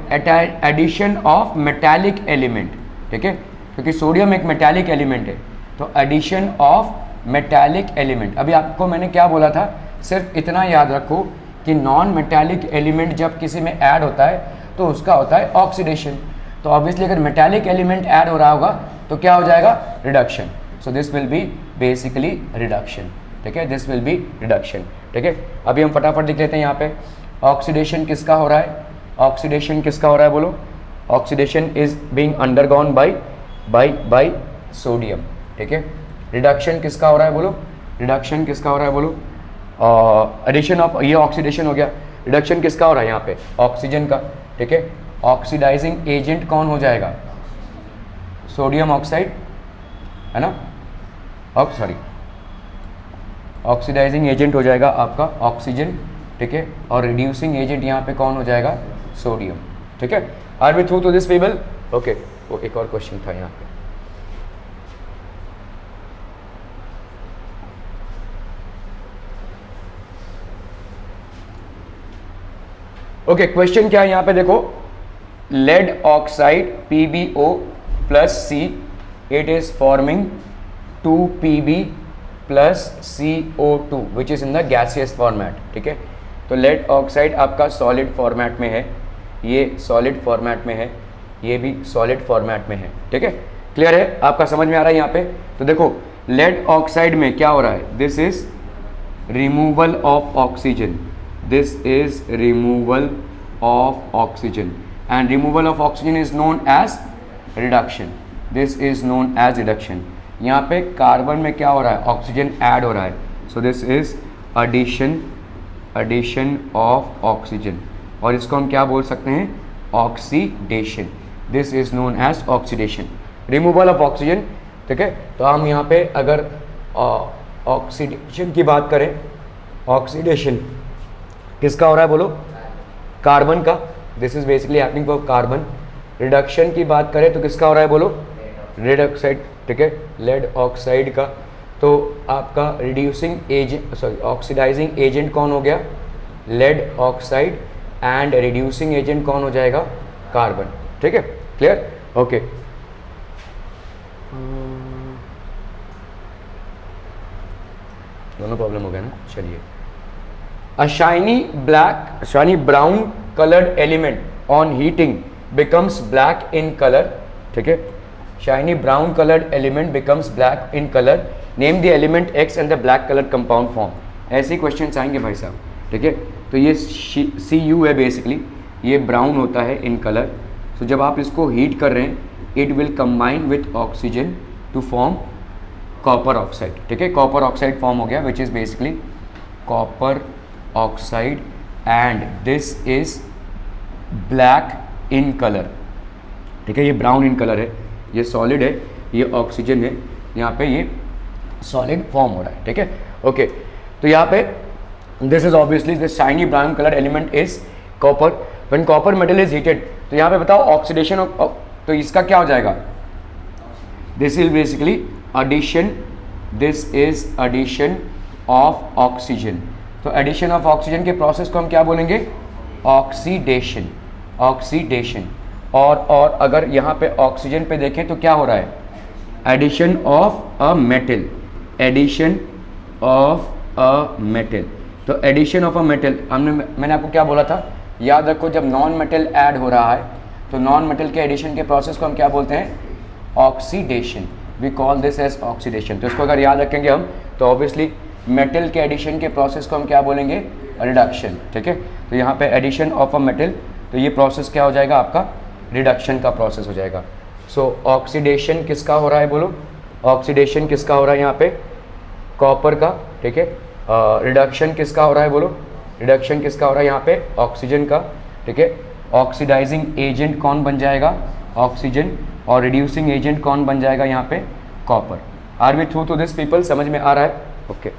एडिशन ऑफ मेटालिक एलिमेंट, ठीक है, क्योंकि सोडियम एक मेटालिक एलिमेंट है, तो एडिशन ऑफ मेटालिक एलिमेंट. अभी आपको मैंने क्या बोला था, सिर्फ इतना याद रखो कि नॉन मेटालिक एलिमेंट जब किसी में ऐड होता है तो उसका होता है ऑक्सीडेशन. तो ऑब्वियसली अगर मेटालिक एलिमेंट ऐड हो रहा होगा तो क्या हो जाएगा, reduction. So this will be basically reduction, ठीक है. दिस विल बी रिडक्शन, ठीक है. अभी हम फटाफट लिख लेते हैं यहाँ पे, ऑक्सीडेशन किसका हो रहा है, ऑक्सीडेशन किसका हो रहा है बोलो, oxidation is being undergone by sodium, ठीक है. रिडक्शन किसका हो रहा है बोलो, रिडक्शन किसका हो रहा है बोलो, एडिशन ऑफ, ये ऑक्सीडेशन हो गया. रिडक्शन किसका हो रहा है यहाँ पे, ऑक्सीजन का, ठीक है. ऑक्सीडाइजिंग एजेंट कौन हो जाएगा, सोडियम ऑक्साइड, है ना. सॉरी, ऑक्सीडाइजिंग एजेंट हो जाएगा आपका ऑक्सीजन, ठीक है. और रिड्यूसिंग एजेंट यहाँ पे कौन हो जाएगा, सोडियम, ठीक है. Are we through to this people? Okay. वो एक और क्वेश्चन था यहाँ पे, ओके. क्वेश्चन क्या है यहाँ पे देखो, lead oxide PbO plus C, it is forming 2Pb plus CO2 which is in the gaseous format, ठीक है. तो लेड ऑक्साइड आपका सॉलिड फॉर्मेट में है, ये सॉलिड फॉर्मेट में है, ये भी सॉलिड फॉर्मेट में है, ठीक है. क्लियर है, आपका समझ में आ रहा है यहाँ पे. तो देखो लेड ऑक्साइड में क्या हो रहा है, this is removal of oxygen, this is removal of oxygen, and removal of oxygen is known as reduction. This is known as reduction. यहाँ पे कार्बन में क्या हो रहा है, ऑक्सीजन ऐड हो रहा है, so this is addition of oxygen, और इसको हम क्या बोल सकते हैं, oxidation. This is known as oxidation, removal of oxygen. ठीक है, तो हम यहाँ पे अगर ऑक्सीडेशन की बात करें, ऑक्सीडेशन किसका हो रहा है बोलो, कार्बन का, this is basically happening for carbon. Reduction की बात करें तो किसका हो रहा है बोलो, लेड ऑक्साइड। ठीक है, लेड ऑक्साइड का। तो आपका reducing agent, sorry oxidizing agent कौन हो गया, lead oxide, and reducing agent कौन हो जाएगा, कार्बन। ठीक है, क्लियर, ओके। दोनों प्रॉब्लम हो गया ना, चलिए। A shiny brown colored element on heating becomes black in color. ठीक है, shiny brown colored element becomes black in color. Name the element X and the black colored compound form. ऐसे question आएंगे भाई साहब। ठीक है, तो ये Cu है बेसिकली, ये ब्राउन होता है इन कलर। तो जब आप इसको हीट कर रहे हैं, it will combine with oxygen to form copper oxide. ठीक है, कॉपर ऑक्साइड फॉर्म हो गया, which is basically copper oxide, and this is black in colour. ठीक है, ये ब्राउन इन कलर है, ये सॉलिड है, ये ऑक्सीजन है, यहाँ पे ये सॉलिड फॉर्म हो रहा है। ठीक है, ओके। तो यहाँ पे this is obviously this shiny brown colour element is copper. When copper metal is heated, तो यहाँ पे बताओ ऑक्सीडेशन, तो इसका क्या हो जाएगा, this is basically addition, this is addition of oxygen। तो addition of oxygen के प्रोसेस को हम क्या बोलेंगे, ऑक्सीडेशन, ऑक्सीडेशन। और अगर यहाँ पे ऑक्सीजन पे देखें तो क्या हो रहा है, addition of a metal, addition of a metal. तो एडिशन ऑफ अ मेटल, मैंने आपको क्या बोला था, याद रखो, जब नॉन मेटल ऐड हो रहा है तो नॉन मेटल के एडिशन के प्रोसेस को हम क्या बोलते हैं, oxidation. We call this as oxidation. तो इसको अगर याद रखेंगे हम, तो ऑब्वियसली मेटल के एडिशन के प्रोसेस को हम क्या बोलेंगे, रिडक्शन। ठीक है, तो यहाँ पे एडिशन ऑफ अ मेटल, तो ये प्रोसेस क्या हो जाएगा आपका, रिडक्शन का प्रोसेस हो जाएगा। सो ऑक्सीडेशन किसका हो रहा है बोलो, ऑक्सीडेशन किसका हो रहा है यहाँ पे, कॉपर का। ठीक है, रिडक्शन किसका हो रहा है बोलो, रिडक्शन किसका हो रहा है यहाँ पे, ऑक्सीजन का। ठीक है, ऑक्सीडाइजिंग एजेंट कौन बन जाएगा, ऑक्सीजन, और रिड्यूसिंग एजेंट कौन बन जाएगा यहाँ पे, copper. Are we through to this people, समझ में आ रहा है, ओके।